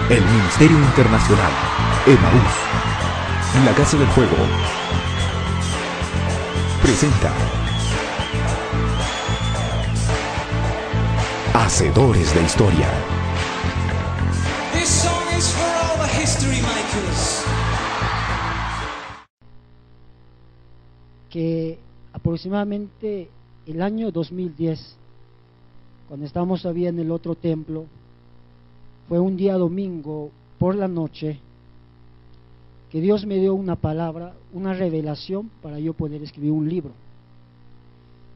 El Ministerio Internacional Emaús, la Casa del Fuego, presenta Hacedores de Historia. This song is for all the history makers. Que aproximadamente el año 2010, cuando estábamos todavía en el otro templo, fue un día domingo por la noche que Dios me dio una palabra, una revelación para yo poder escribir un libro.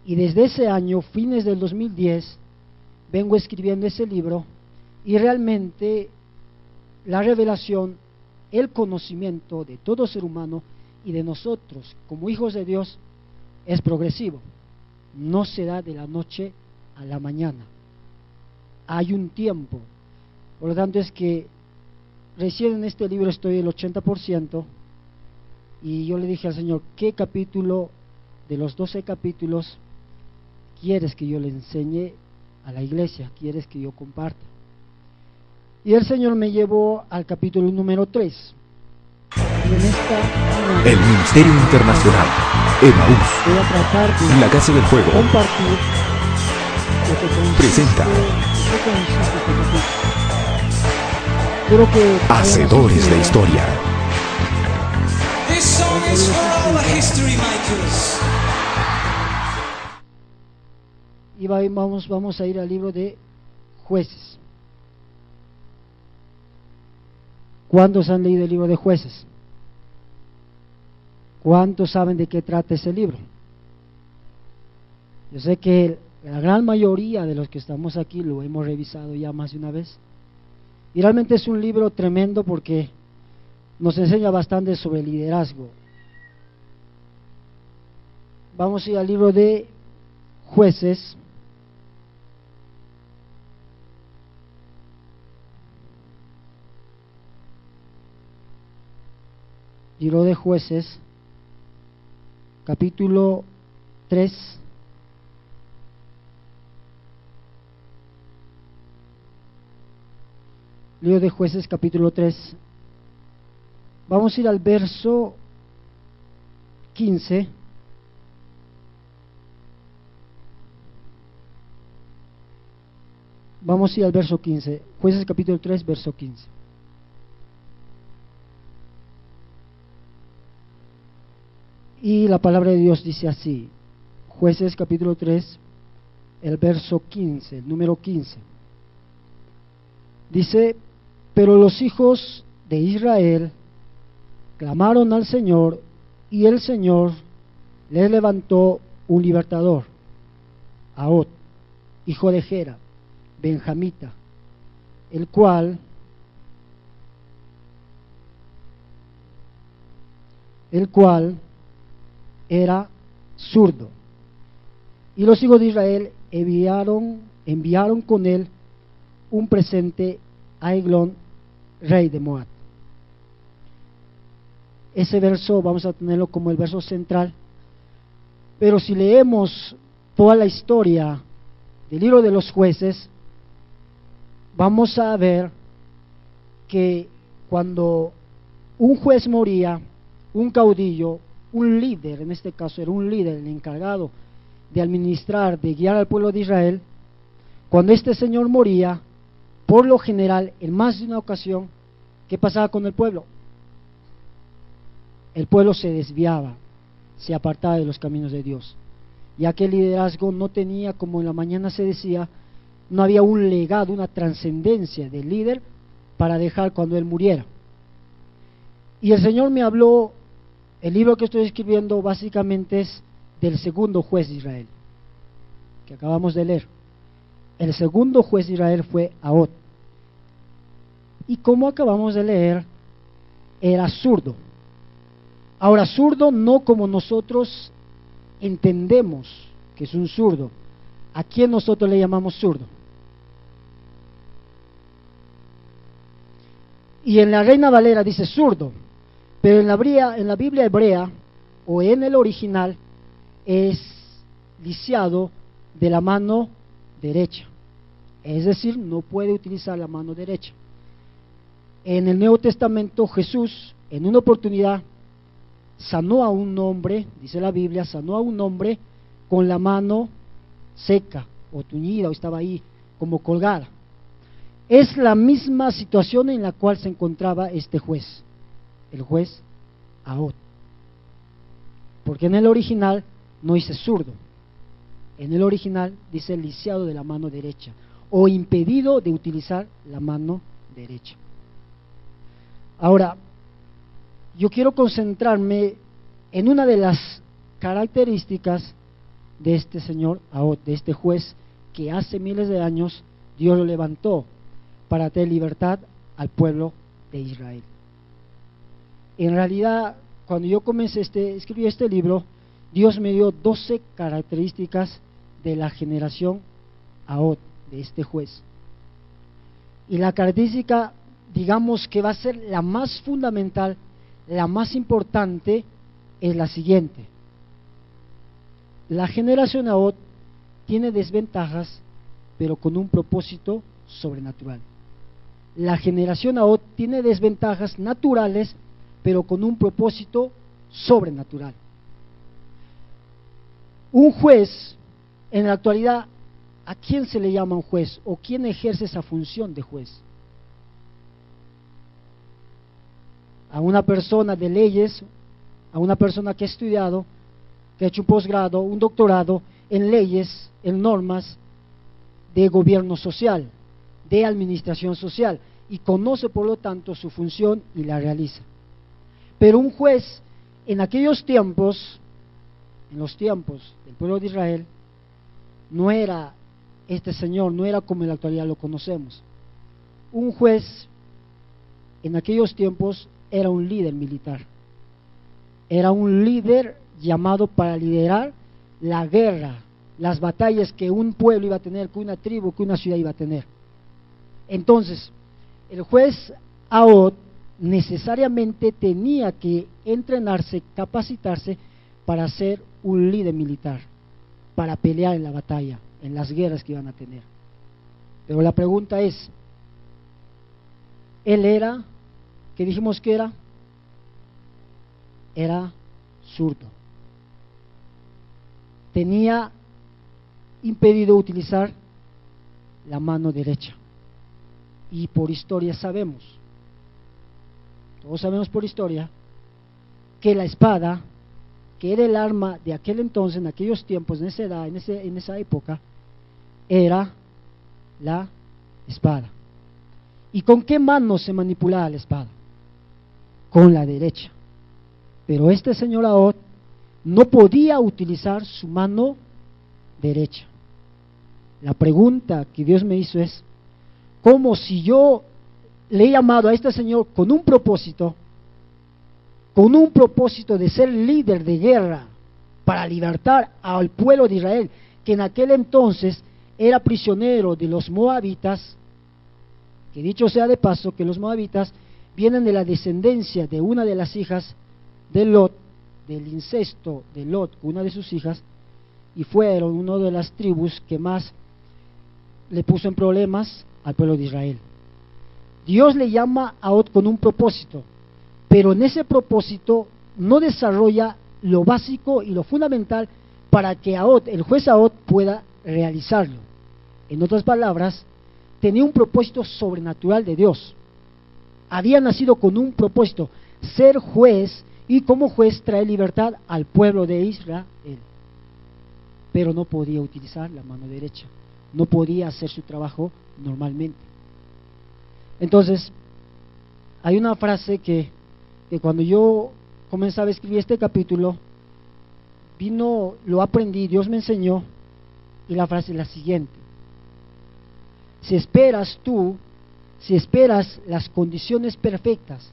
Y desde ese año, fines del 2010, vengo escribiendo ese libro y realmente la revelación, el conocimiento de todo ser humano y de nosotros como hijos de Dios es progresivo, no se da de la noche a la mañana, hay un tiempo. Por lo tanto es que recién en este libro estoy el 80% y yo le dije al Señor, ¿qué capítulo de los 12 capítulos quieres que yo le enseñe a la iglesia? ¿Quieres que yo comparta? Y el Señor me llevó al capítulo número 3. Y en El Ministerio Internacional Emaús, voy a tratar de la Casa del Fuego, compartir lo que consiste, presenta este capítulo. Quiero que Hacedores de Historia. This song is for all the history makers. Y vamos a ir al libro de Jueces. ¿Cuántos han leído el libro de Jueces? ¿Cuántos saben de qué trata ese libro? Yo sé que la gran mayoría de los que estamos aquí lo hemos revisado ya más de una vez. Y realmente es un libro tremendo porque nos enseña bastante sobre liderazgo. Vamos a ir al libro de Jueces. Libro de Jueces, capítulo 3. Libro de Jueces, capítulo 3. Vamos a ir al verso 15. Vamos a ir al verso 15. Jueces, capítulo 3, verso 15. Y la palabra de Dios dice así, Jueces capítulo 3, el verso 15, el número 15. Dice, pero los hijos de Israel clamaron al Señor y el Señor les levantó un libertador, Ahod, hijo de Gera, benjamita, el cual era zurdo. Y los hijos de Israel enviaron con él un presente a Eglón, rey de Moab. Ese verso vamos a tenerlo como el verso central, pero si leemos toda la historia del libro de los Jueces, vamos a ver que cuando un juez moría, un caudillo, un líder, en este caso era un líder, el encargado de administrar, de guiar al pueblo de Israel, cuando este señor moría, por lo general, en más de una ocasión, ¿qué pasaba con el pueblo? El pueblo se desviaba, se apartaba de los caminos de Dios, ya que el liderazgo no tenía, como en la mañana se decía, no había un legado, una trascendencia del líder para dejar cuando él muriera. Y el Señor me habló, el libro que estoy escribiendo básicamente es del segundo juez de Israel, que acabamos de leer. El segundo juez de Israel fue Ahod. Y como acabamos de leer, era zurdo. Ahora, zurdo no como nosotros entendemos que es un zurdo. ¿A quién nosotros le llamamos zurdo? Y en la Reina Valera dice zurdo, pero en la Biblia hebrea o en el original es lisiado de la mano derecha, es decir, no puede utilizar la mano derecha. En el Nuevo Testamento Jesús en una oportunidad sanó a un hombre, dice la Biblia, sanó a un hombre con la mano seca o tuñida, o estaba ahí como colgada. Es la misma situación en la cual se encontraba este juez, el juez Ahod, porque en el original no dice zurdo, en el original dice lisiado de la mano derecha o impedido de utilizar la mano derecha. Ahora, yo quiero concentrarme en una de las características de este señor Ahod, de este juez que hace miles de años Dios lo levantó para tener libertad al pueblo de Israel. En realidad, cuando yo escribí este libro, Dios me dio 12 características de la generación Ahod, de este juez. Y la característica, digamos que va a ser la más fundamental, la más importante, es la siguiente. La generación Ahod tiene desventajas, pero con un propósito sobrenatural. La generación Ahod tiene desventajas naturales, pero con un propósito sobrenatural. Un juez, en la actualidad, ¿a quién se le llama un juez? ¿O quién ejerce esa función de juez? A una persona de leyes, a una persona que ha estudiado, que ha hecho un posgrado, un doctorado en leyes, en normas de gobierno social, de administración social, y conoce por lo tanto su función y la realiza. Pero un juez en aquellos tiempos, en los tiempos del pueblo de Israel, no era este señor, no era como en la actualidad lo conocemos. Un juez en aquellos tiempos era un líder militar, era un líder llamado para liderar la guerra, las batallas que un pueblo iba a tener, que una tribu, que una ciudad iba a tener. Entonces, el juez Ahod necesariamente tenía que entrenarse, capacitarse para ser un líder militar, para pelear en la batalla, en las guerras que iban a tener. Pero la pregunta es, él era, ¿qué dijimos que era? Era zurdo. Tenía impedido utilizar la mano derecha. Y por historia sabemos, todos sabemos por historia, que la espada, que era el arma de aquel entonces, en aquellos tiempos, en esa edad, en esa época, era la espada. ¿Y con qué mano se manipulaba la espada? Con la derecha. Pero este señor Ahod no podía utilizar su mano derecha. La pregunta que Dios me hizo es, ¿cómo si yo le he llamado a este señor con un propósito de ser líder de guerra para libertar al pueblo de Israel, que en aquel entonces era prisionero de los moabitas, que dicho sea de paso que los moabitas vienen de la descendencia de una de las hijas de Lot, del incesto de Lot, una de sus hijas, y fueron una de las tribus que más le puso en problemas al pueblo de Israel. Dios le llama a Ahod con un propósito, pero en ese propósito no desarrolla lo básico y lo fundamental para que Ahod, el juez Ahod, pueda realizarlo. En otras palabras, tenía un propósito sobrenatural de Dios. Había nacido con un propósito, ser juez, y como juez traer libertad al pueblo de Israel. Pero no podía utilizar la mano derecha, no podía hacer su trabajo normalmente. Entonces, hay una frase que cuando yo comenzaba a escribir este capítulo, lo aprendí, Dios me enseñó, y la frase es la siguiente: si esperas las condiciones perfectas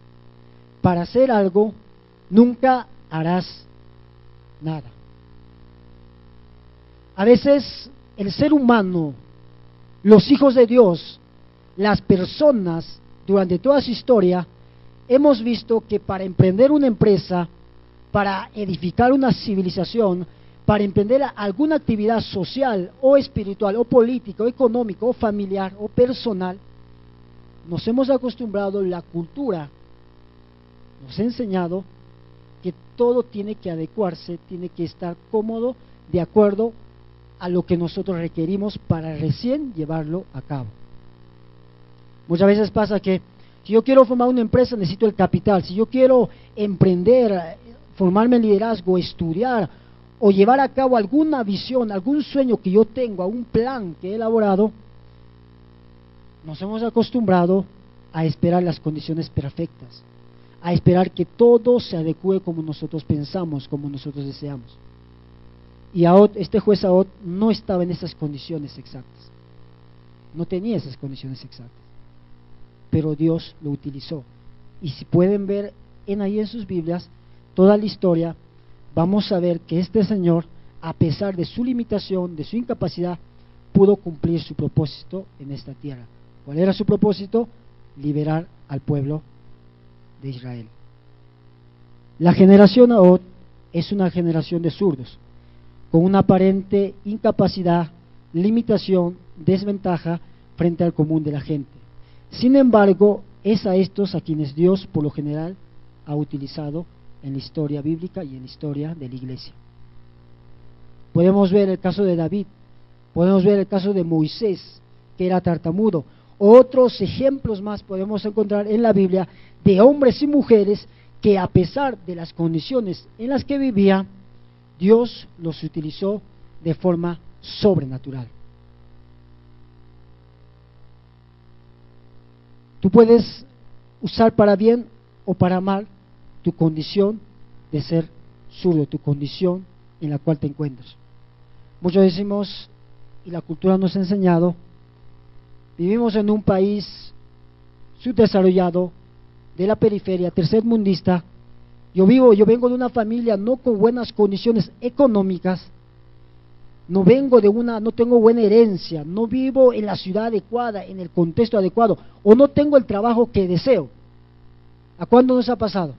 para hacer algo, nunca harás nada. A veces el ser humano, los hijos de Dios, las personas durante toda su historia, hemos visto que para emprender una empresa, para edificar una civilización, para emprender alguna actividad social o espiritual o política o económica o familiar o personal, nos hemos acostumbrado, la cultura nos ha enseñado que todo tiene que adecuarse, tiene que estar cómodo de acuerdo a lo que nosotros requerimos para recién llevarlo a cabo. Muchas veces pasa que si yo quiero formar una empresa necesito el capital, si yo quiero emprender, formarme en liderazgo, estudiar o llevar a cabo alguna visión, algún sueño que yo tengo, un plan que he elaborado, nos hemos acostumbrado a esperar las condiciones perfectas, a esperar que todo se adecue como nosotros pensamos, como nosotros deseamos. Y este juez Ahot no estaba en esas condiciones exactas, no tenía esas condiciones exactas, pero Dios lo utilizó. Y si pueden ver ahí en sus Biblias toda la historia, vamos a ver que este señor, a pesar de su limitación, de su incapacidad, pudo cumplir su propósito en esta tierra. ¿Cuál era su propósito? Liberar al pueblo de Israel. La generación Ahot es una generación de zurdos, con una aparente incapacidad, limitación, desventaja frente al común de la gente. Sin embargo, es a estos a quienes Dios por lo general ha utilizado en la historia bíblica y en la historia de la iglesia. Podemos ver el caso de David, podemos ver el caso de Moisés, que era tartamudo. Otros ejemplos más podemos encontrar en la Biblia de hombres y mujeres que, a pesar de las condiciones en las que vivían, Dios los utilizó de forma sobrenatural. Tú puedes usar para bien o para mal tu condición de ser zurdo, tu condición en la cual te encuentras. Muchos decimos, y la cultura nos ha enseñado, vivimos en un país subdesarrollado, de la periferia, tercermundista. Yo vengo de una familia no con buenas condiciones económicas, no tengo buena herencia, no vivo en la ciudad adecuada, en el contexto adecuado, o no tengo el trabajo que deseo. ¿A cuándo nos ha pasado?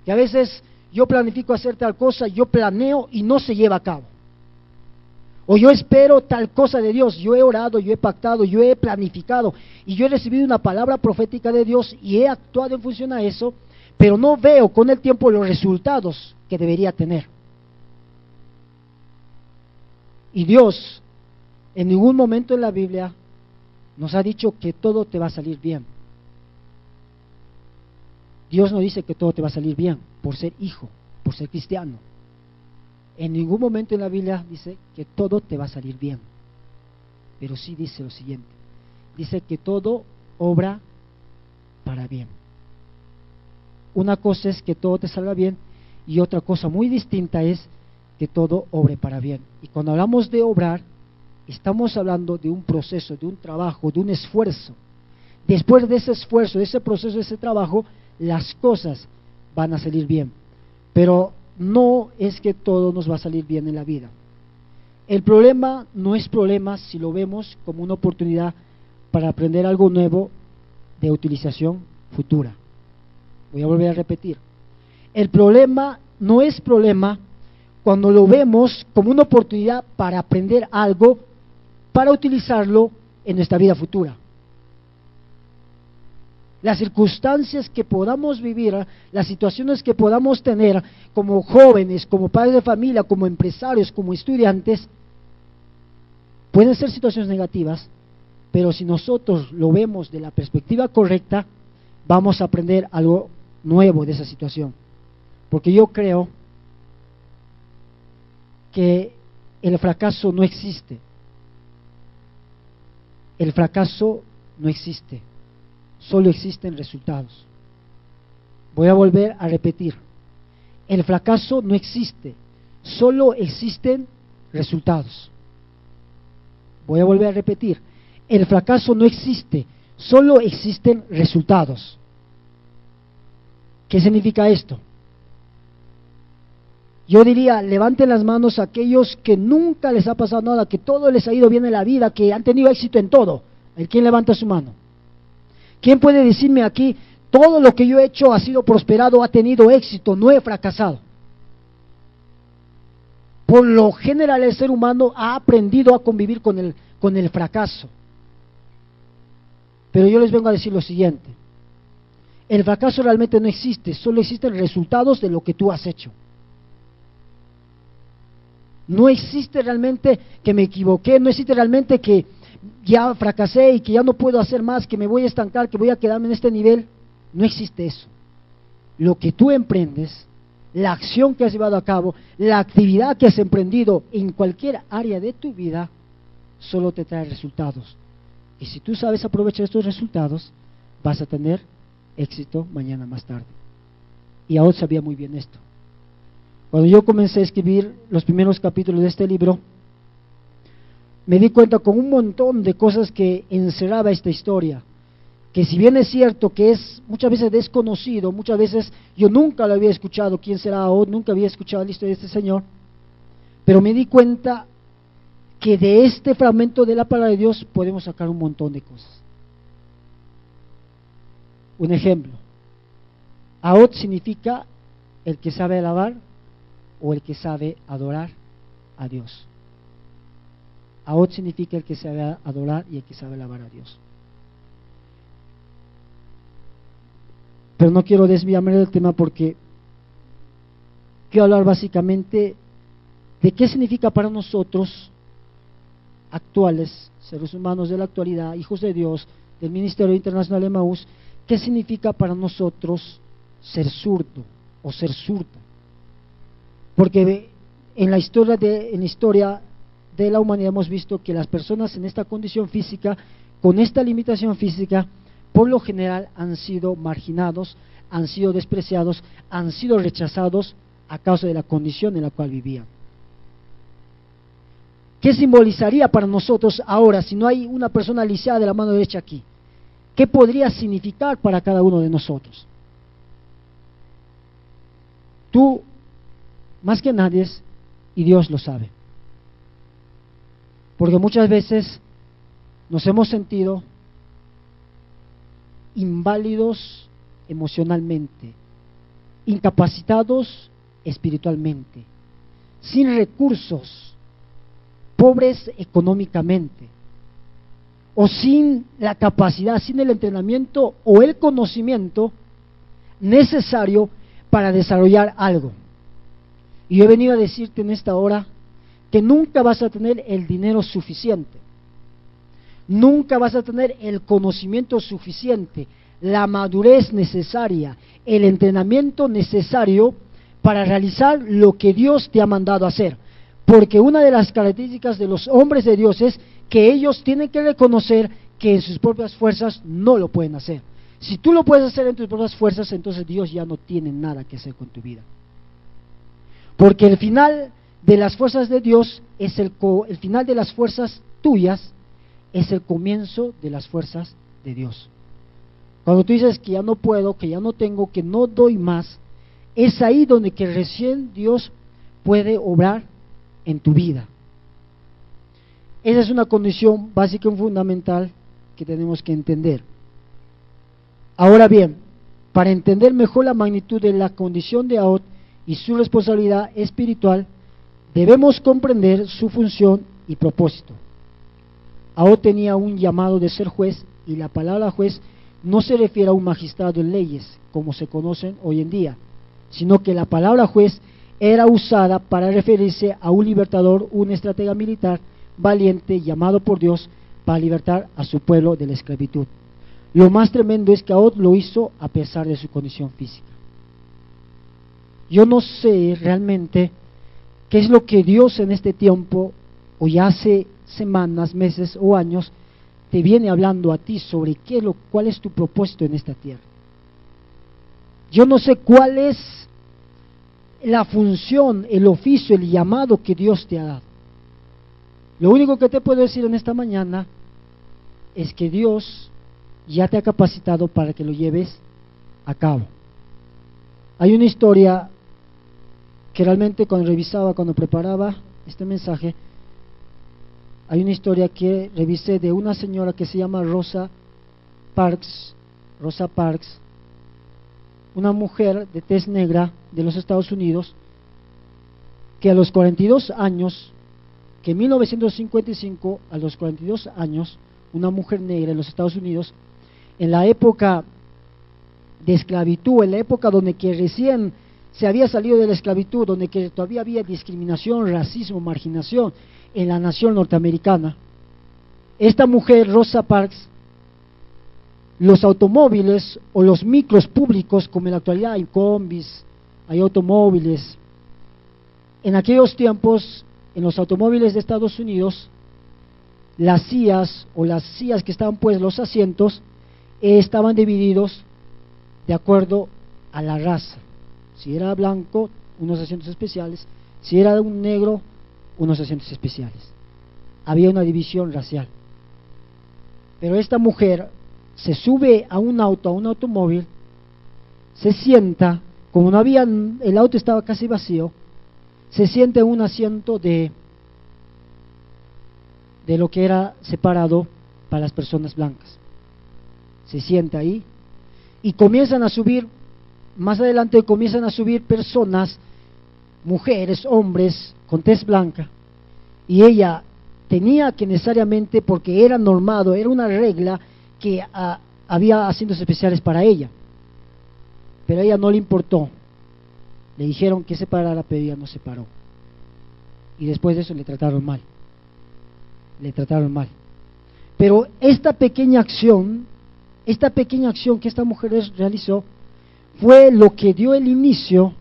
Que a veces yo planifico hacer tal cosa, yo planeo y no se lleva a cabo. O yo espero tal cosa de Dios, yo he orado, yo he pactado, yo he planificado y yo he recibido una palabra profética de Dios y he actuado en función a eso, pero no veo con el tiempo los resultados que debería tener. Y Dios en ningún momento en la Biblia nos ha dicho que todo te va a salir bien. Dios no dice que todo te va a salir bien por ser hijo, por ser cristiano. En ningún momento en la Biblia dice que todo te va a salir bien, pero sí dice lo siguiente, dice que todo obra para bien. Una cosa es que todo te salga bien y otra cosa muy distinta es que todo obre para bien. Y cuando hablamos de obrar, estamos hablando de un proceso, de un trabajo, de un esfuerzo. Después de ese esfuerzo, de ese proceso, de ese trabajo, las cosas van a salir bien, pero no es que todo nos va a salir bien en la vida. El problema no es problema si lo vemos como una oportunidad para aprender algo nuevo de utilización futura. Voy a volver a repetir. El problema no es problema cuando lo vemos como una oportunidad para aprender algo, para utilizarlo en nuestra vida futura. Las circunstancias que podamos vivir, las situaciones que podamos tener como jóvenes, como padres de familia, como empresarios, como estudiantes, pueden ser situaciones negativas, pero si nosotros lo vemos de la perspectiva correcta, vamos a aprender algo nuevo de esa situación. Porque yo creo que el fracaso no existe. El fracaso no existe. Solo existen resultados. Voy a volver a repetir. El fracaso no existe, solo existen resultados. Voy a volver a repetir. El fracaso no existe, solo existen resultados. ¿Qué significa esto? Yo diría, levanten las manos a aquellos que nunca les ha pasado nada, que todo les ha ido bien en la vida, que han tenido éxito en todo. ¿Quién levanta su mano? ¿Quién puede decirme aquí, todo lo que yo he hecho ha sido prosperado, ha tenido éxito, no he fracasado? Por lo general el ser humano ha aprendido a convivir con el fracaso. Pero yo les vengo a decir lo siguiente: el fracaso realmente no existe, solo existen resultados de lo que tú has hecho. No existe realmente que me equivoqué, no existe realmente que ya fracasé y que ya no puedo hacer más, que me voy a estancar, que voy a quedarme en este nivel. No existe eso. Lo que tú emprendes, la acción que has llevado a cabo, la actividad que has emprendido en cualquier área de tu vida, solo te trae resultados. Y si tú sabes aprovechar estos resultados, vas a tener éxito mañana más tarde. Y Ahod sabía muy bien esto. Cuando yo comencé a escribir los primeros capítulos de este libro, me di cuenta con un montón de cosas que encerraba esta historia, que si bien es cierto que es muchas veces desconocido, muchas veces yo nunca lo había escuchado, quién será Ahod, nunca había escuchado la historia de este señor, pero me di cuenta que de este fragmento de la palabra de Dios podemos sacar un montón de cosas. Un ejemplo: Ahod significa el que sabe alabar o el que sabe adorar a Dios. Ahod significa el que sabe adorar y el que sabe alabar a Dios. Pero no quiero desviarme del tema, porque quiero hablar básicamente de qué significa para nosotros actuales, seres humanos de la actualidad, hijos de Dios, del Ministerio Internacional de Emaús, qué significa para nosotros ser zurdo o ser zurda. Porque en la historia de la humanidad hemos visto que las personas en esta condición física, con esta limitación física, por lo general han sido marginados, han sido despreciados, han sido rechazados a causa de la condición en la cual vivían. ¿Qué simbolizaría para nosotros ahora si no hay una persona lisiada de la mano derecha aquí? ¿Qué podría significar para cada uno de nosotros? Tú, más que nadie, y Dios lo sabe. Porque muchas veces nos hemos sentido inválidos emocionalmente, incapacitados espiritualmente, sin recursos, pobres económicamente, o sin la capacidad, sin el entrenamiento o el conocimiento necesario para desarrollar algo. Y yo he venido a decirte en esta hora que nunca vas a tener el dinero suficiente, nunca vas a tener el conocimiento suficiente, la madurez necesaria, el entrenamiento necesario para realizar lo que Dios te ha mandado hacer. Porque una de las características de los hombres de Dios es que ellos tienen que reconocer que en sus propias fuerzas no lo pueden hacer. Si tú lo puedes hacer en tus propias fuerzas, entonces Dios ya no tiene nada que hacer con tu vida. Porque el final de las fuerzas de Dios es el final de las fuerzas tuyas es el comienzo de las fuerzas de Dios. Cuando tú dices que ya no puedo, que ya no tengo, que no doy más, es ahí donde que recién Dios puede obrar en tu vida. Esa es una condición básica y fundamental que tenemos que entender. Ahora bien, para entender mejor la magnitud de la condición de Ahod y su responsabilidad espiritual, debemos comprender su función y propósito. Ahod tenía un llamado de ser juez, y la palabra juez no se refiere a un magistrado en leyes, como se conocen hoy en día, sino que la palabra juez era usada para referirse a un libertador, un estratega militar valiente llamado por Dios para libertar a su pueblo de la esclavitud. Lo más tremendo es que Ahod lo hizo a pesar de su condición física. Yo no sé realmente qué es lo que Dios en este tiempo, o ya hace semanas, meses o años, te viene hablando a ti sobre cuál es tu propósito en esta tierra. Yo no sé cuál es la función, el oficio, el llamado que Dios te ha dado. Lo único que te puedo decir en esta mañana es que Dios ya te ha capacitado para que lo lleves a cabo. Hay una historia que realmente cuando preparaba este mensaje, hay una historia que revisé de una señora que se llama Rosa Parks, una mujer de tez negra de los Estados Unidos, que a los 42 años, que en 1955, a los 42 años, una mujer negra en los Estados Unidos, en la época de esclavitud, en la época donde que recién se había salido de la esclavitud, donde que todavía había discriminación, racismo, marginación en la nación norteamericana. Esta mujer, Rosa Parks, los automóviles o los micros públicos, como en la actualidad hay combis, hay automóviles, en aquellos tiempos, en los automóviles de Estados Unidos, las sillas que estaban pues los asientos, estaban divididos de acuerdo a la raza. Si era blanco, unos asientos especiales; si era un negro, unos asientos especiales. Había una división racial. Pero esta mujer se sube a un auto, a un automóvil, se sienta, como no había, el auto estaba casi vacío, se sienta en un asiento de lo que era separado para las personas blancas. Se sienta ahí y comienzan a subir, más adelante comienzan a subir personas, mujeres, hombres con tez blanca, y ella tenía que necesariamente, porque era normado, era una regla que había asientos especiales para ella, pero a ella no le importó. Le dijeron que se parara, pero ella no se paró, y después de eso le trataron mal. Pero esta pequeña acción que esta mujer realizó fue lo que dio el inicio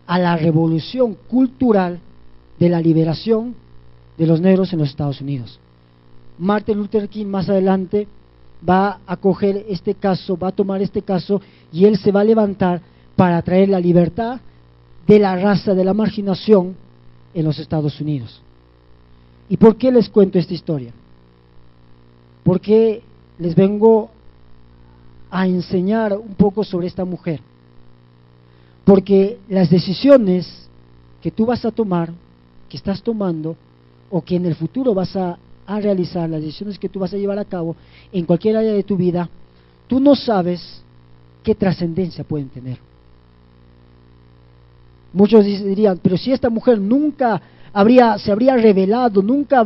a la revolución cultural de la liberación de los negros en los Estados Unidos. Martin Luther King más adelante va a coger este caso, va a tomar este caso, y él se va a levantar para traer la libertad de la raza, de la marginación en los Estados Unidos. ¿Y por qué les cuento esta historia? Porque les vengo a enseñar un poco sobre esta mujer. Porque las decisiones que tú vas a tomar, que estás tomando, o que en el futuro vas a realizar, las decisiones que tú vas a llevar a cabo en cualquier área de tu vida, tú no sabes qué trascendencia pueden tener. Muchos dirían, pero si esta mujer nunca se habría revelado, nunca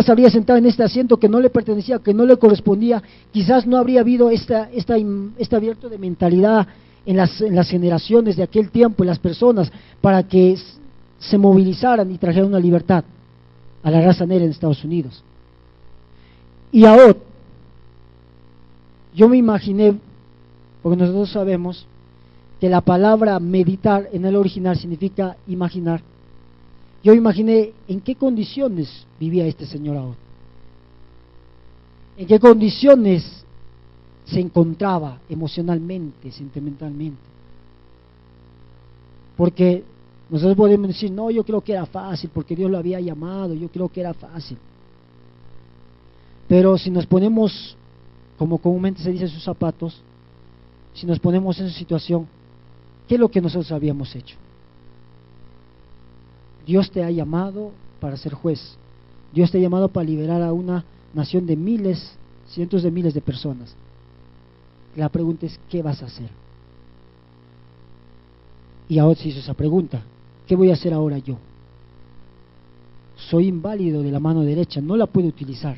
se habría sentado en este asiento que no le pertenecía, que no le correspondía, quizás no habría habido este abierto de mentalidad en las generaciones de aquel tiempo, en las personas, para que se movilizaran y trajeran una libertad a la raza negra en Estados Unidos. Y ahora, yo me imaginé, porque nosotros sabemos que la palabra meditar en el original significa imaginar. Yo imaginé en qué condiciones vivía este señor ahora, en qué condiciones se encontraba emocionalmente, sentimentalmente. Porque nosotros podemos decir, no, yo creo que era fácil, porque Dios lo había llamado, yo creo que era fácil. Pero si nos ponemos, como comúnmente se dice, en sus zapatos, si nos ponemos en su situación, ¿qué es lo que nosotros habíamos hecho? Dios te ha llamado para ser juez. Dios te ha llamado para liberar a una nación de miles, cientos de miles de personas. La pregunta es, ¿qué vas a hacer? Y ahora se hizo esa pregunta, ¿qué voy a hacer ahora yo? Soy inválido de la mano derecha, no la puedo utilizar.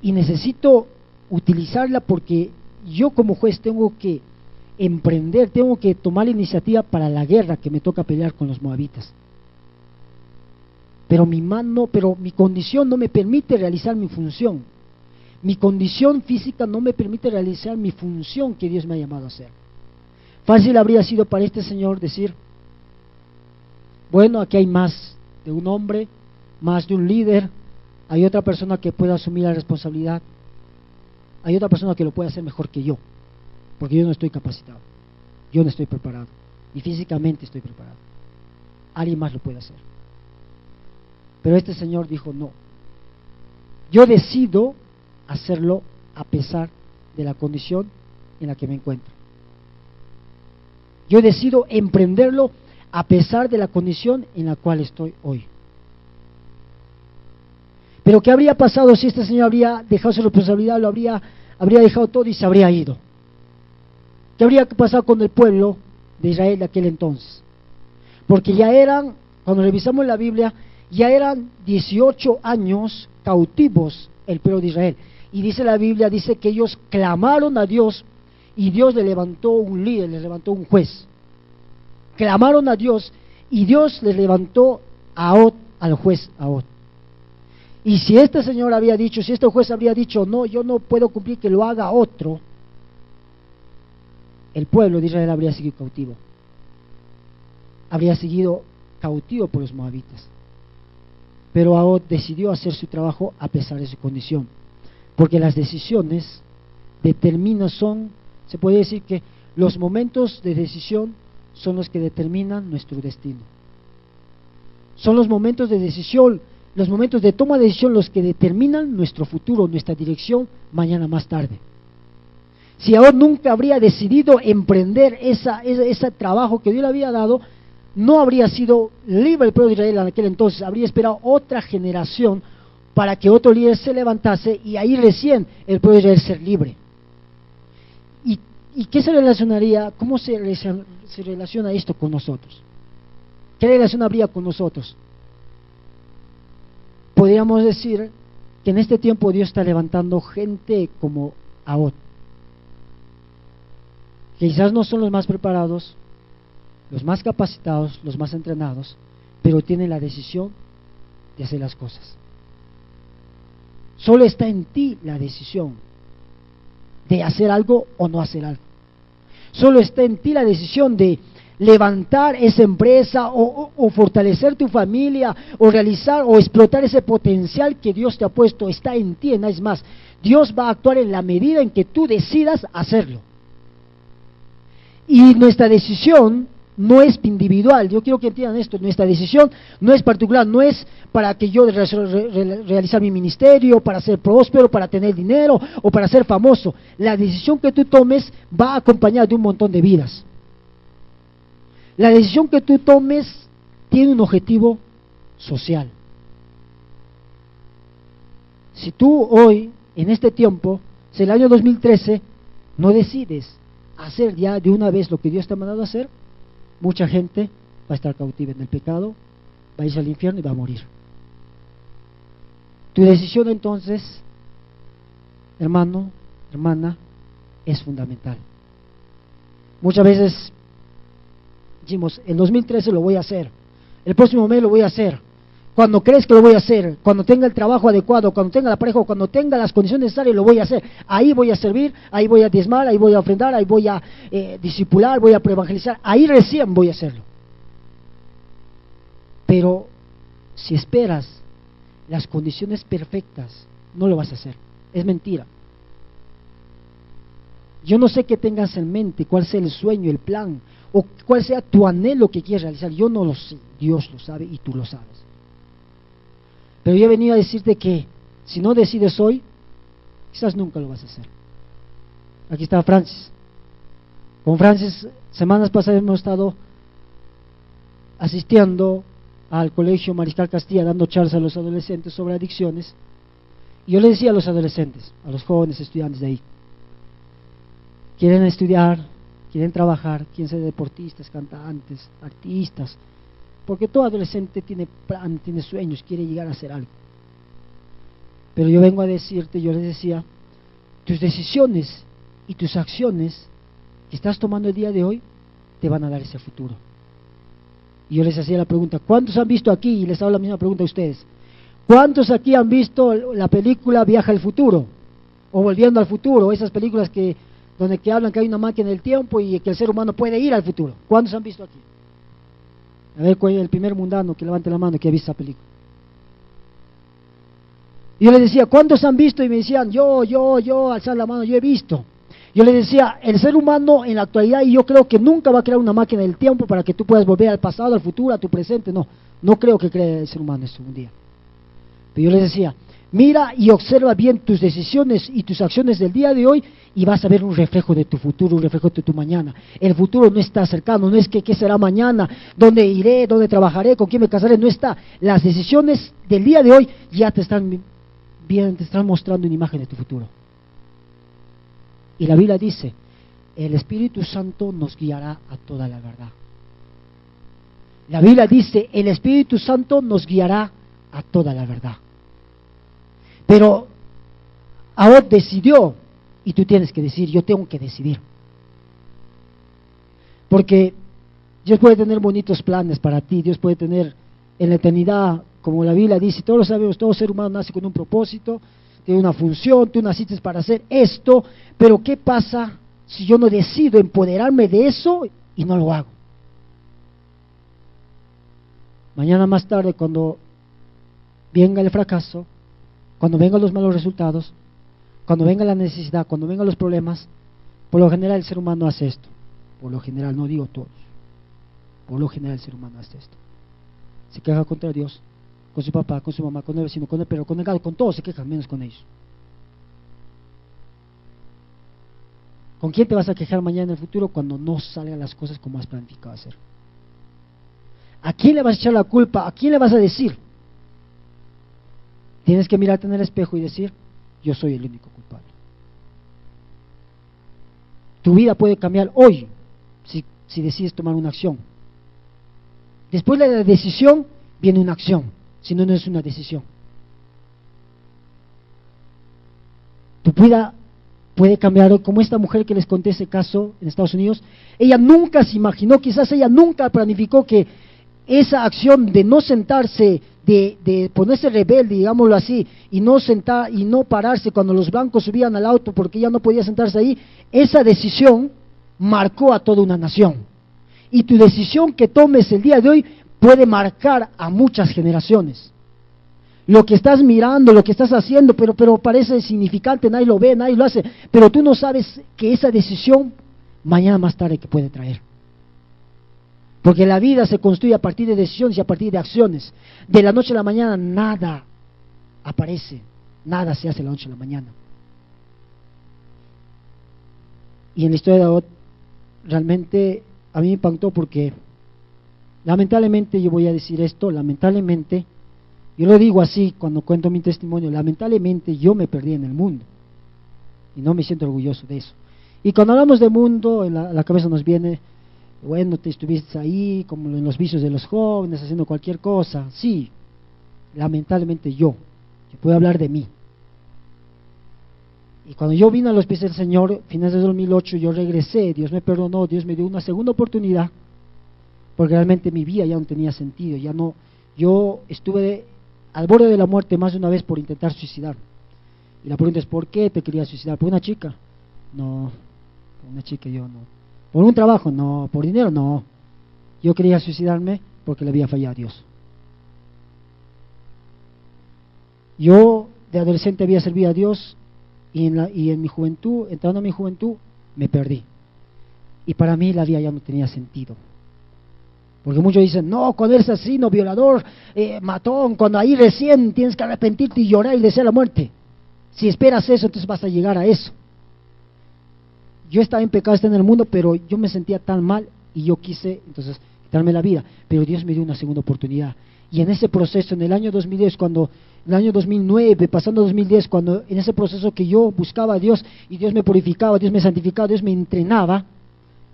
Y necesito utilizarla porque yo como juez tengo que emprender, tengo que tomar la iniciativa para la guerra que me toca pelear con los moabitas. Pero mi condición no me permite realizar mi función. Mi condición física no me permite realizar mi función que Dios me ha llamado a hacer. Fácil habría sido para este señor decir, bueno, aquí hay más de un hombre, más de un líder, hay otra persona que pueda asumir la responsabilidad, hay otra persona que lo puede hacer mejor que yo, porque yo no estoy capacitado, yo no estoy preparado, ni físicamente estoy preparado, alguien más lo puede hacer. Pero este señor dijo, no, yo decido hacerlo a pesar de la condición en la que me encuentro. Yo decido emprenderlo a pesar de la condición en la cual estoy hoy. Pero ¿qué habría pasado si este señor habría dejado su responsabilidad, habría dejado todo y se habría ido? ¿Qué habría pasado con el pueblo de Israel de aquel entonces? Porque ya eran, cuando revisamos la Biblia, ya eran 18 años cautivos el pueblo de Israel. Y dice la Biblia, dice que ellos clamaron a Dios y Dios le levantó un líder, le levantó un juez. Clamaron a Dios y Dios le levantó a Ahod, al juez Ahod. Y si este señor había dicho, si este juez habría dicho, no, yo no puedo cumplir, que lo haga otro, el pueblo de Israel habría seguido cautivo. Habría seguido cautivo por los moabitas. Pero Ahod decidió hacer su trabajo a pesar de su condición. Porque las decisiones determinan, se puede decir que los momentos de decisión son los que determinan nuestro destino. Son los momentos de decisión, los momentos de toma de decisión los que determinan nuestro futuro, nuestra dirección mañana más tarde. Si Ahod nunca habría decidido emprender ese trabajo que Dios le había dado, no habría sido libre el pueblo de Israel en aquel entonces, habría esperado otra generación para que otro líder se levantase y ahí recién el pueblo de Israel ser libre. ¿Y qué se relacionaría, cómo se relaciona esto con nosotros? ¿Qué relación habría con nosotros? Podríamos decir que en este tiempo Dios está levantando gente como Ahod, que quizás no son los más preparados, los más capacitados, los más entrenados, pero tienen la decisión de hacer las cosas. Solo está en ti la decisión de hacer algo o no hacer algo. Solo está en ti la decisión de levantar esa empresa o fortalecer tu familia o realizar o explotar ese potencial que Dios te ha puesto. Está en ti, no es más. Dios va a actuar en la medida en que tú decidas hacerlo. Y nuestra decisión no es individual. Yo quiero que entiendan esto. Nuestra decisión no es particular, no es para que yo realizar mi ministerio, para ser próspero, para tener dinero o para ser famoso. La decisión que tú tomes va acompañada de un montón de vidas. La decisión que tú tomes tiene un objetivo social. Si tú hoy, en este tiempo, si el año 2013, no decides hacer ya de una vez lo que Dios te ha mandado a hacer, mucha gente va a estar cautiva en el pecado, va a irse al infierno y va a morir. Tu decisión entonces, hermano, hermana, es fundamental. Muchas veces decimos, el 2013 lo voy a hacer, el próximo mes lo voy a hacer, cuando crees que lo voy a hacer, cuando tenga el trabajo adecuado, cuando tenga la pareja, cuando tenga las condiciones necesarias, lo voy a hacer. Ahí voy a servir, ahí voy a diezmar, ahí voy a ofrendar, ahí voy a discipular, voy a preevangelizar, ahí recién voy a hacerlo. Pero si esperas las condiciones perfectas, no lo vas a hacer. Es mentira. Yo no sé qué tengas en mente, cuál sea el sueño, el plan, o cuál sea tu anhelo que quieres realizar. Yo no lo sé, Dios lo sabe y tú lo sabes. Pero yo he venido a decirte que si no decides hoy, quizás nunca lo vas a hacer. Aquí está Francis. Con Francis, semanas pasadas hemos estado asistiendo al Colegio Mariscal Castilla, dando charlas a los adolescentes sobre adicciones. Y yo le decía a los adolescentes, a los jóvenes estudiantes de ahí, quieren estudiar, quieren trabajar, quieren ser deportistas, cantantes, artistas, porque todo adolescente tiene plan, tiene sueños, quiere llegar a hacer algo. Pero yo vengo a decirte, yo les decía, tus decisiones y tus acciones que estás tomando el día de hoy te van a dar ese futuro. Y yo les hacía la pregunta, ¿cuántos han visto aquí? Y les hago la misma pregunta a ustedes. ¿Cuántos aquí han visto la película Viaja al Futuro? O Volviendo al Futuro, esas películas donde hablan que hay una máquina del tiempo y que el ser humano puede ir al futuro. ¿Cuántos han visto aquí? A ver, ¿cuál es el primer mundano que levante la mano que ha visto esa película? Y yo les decía, ¿cuántos han visto? Y me decían, yo, alzar la mano, yo he visto. Yo les decía, el ser humano en la actualidad, y yo creo que nunca va a crear una máquina del tiempo para que tú puedas volver al pasado, al futuro, a tu presente. No creo que cree el ser humano esto un día. Pero yo les decía, mira y observa bien tus decisiones y tus acciones del día de hoy y vas a ver un reflejo de tu futuro, un reflejo de tu mañana. El futuro no está cercano, no es que qué será mañana, dónde iré, dónde trabajaré, con quién me casaré, no está. Las decisiones del día de hoy ya te están mostrando una imagen de tu futuro. Y la Biblia dice, el Espíritu Santo nos guiará a toda la verdad. La Biblia dice, el Espíritu Santo nos guiará a toda la verdad. Pero Ahora decidió, y tú tienes que decir, yo tengo que decidir. Porque Dios puede tener bonitos planes para ti, Dios puede tener en la eternidad, como la Biblia dice, todos lo sabemos, todo ser humano nace con un propósito, tiene una función, tú naciste para hacer esto, pero ¿qué pasa si yo no decido empoderarme de eso y no lo hago? Mañana más tarde, cuando venga el fracaso, cuando vengan los malos resultados, cuando venga la necesidad, cuando vengan los problemas, por lo general el ser humano hace esto. Por lo general, no digo todos. Por lo general el ser humano hace esto. Se queja contra Dios, con su papá, con su mamá, con el vecino, con el perro, con el gato, con todos se quejan, menos con ellos. ¿Con quién te vas a quejar mañana en el futuro cuando no salgan las cosas como has planificado hacer? ¿A quién le vas a echar la culpa? ¿A quién le vas a decir? Tienes que mirarte en el espejo y decir, yo soy el único culpable. Tu vida puede cambiar hoy si decides tomar una acción. Después de la decisión viene una acción, si no, no es una decisión. Tu vida puede cambiar hoy, como esta mujer que les conté ese caso en Estados Unidos. Ella nunca se imaginó, quizás ella nunca planificó que esa acción de no sentarse, de ponerse rebelde, digámoslo así, y no sentar y no pararse cuando los blancos subían al auto porque ella no podía sentarse ahí, esa decisión marcó a toda una nación. Y tu decisión que tomes el día de hoy puede marcar a muchas generaciones. Lo que estás mirando, lo que estás haciendo, pero parece insignificante, nadie lo ve, nadie lo hace, pero tú no sabes que esa decisión mañana más tarde que puede traer. Porque la vida se construye a partir de decisiones y a partir de acciones. De la noche a la mañana nada aparece, nada se hace de la noche a la mañana. Y en la historia de David realmente a mí me impactó porque lamentablemente, yo voy a decir esto, lamentablemente, yo lo digo así cuando cuento mi testimonio, lamentablemente yo me perdí en el mundo y no me siento orgulloso de eso. Y cuando hablamos de mundo, en la cabeza nos viene, bueno, te estuviste ahí como en los vicios de los jóvenes haciendo cualquier cosa. Sí, lamentablemente yo puedo hablar de mí. Y cuando yo vine a los pies del Señor, finales de 2008, yo regresé, Dios me perdonó, Dios me dio una segunda oportunidad, porque realmente mi vida ya no tenía sentido, yo estuve al borde de la muerte más de una vez por intentar suicidar. Y la pregunta es, ¿por qué te querías suicidar? ¿Por una chica? No, por una chica yo no. ¿Por un trabajo? No. ¿Por dinero? No. Yo quería suicidarme porque le había fallado a Dios. Yo de adolescente había servido a Dios y en mi juventud, entrando a mi juventud, me perdí. Y para mí la vida ya no tenía sentido. Porque muchos dicen, no, cuando eres asesino, violador, matón, cuando ahí recién tienes que arrepentirte y llorar y desear la muerte. Si esperas eso, entonces vas a llegar a eso. Yo estaba en pecado, estaba en el mundo, pero yo me sentía tan mal y yo quise, entonces, quitarme la vida. Pero Dios me dio una segunda oportunidad. Y en ese proceso, en el año 2010, en el año 2009, pasando 2010, cuando en ese proceso que yo buscaba a Dios y Dios me purificaba, Dios me santificaba, Dios me entrenaba,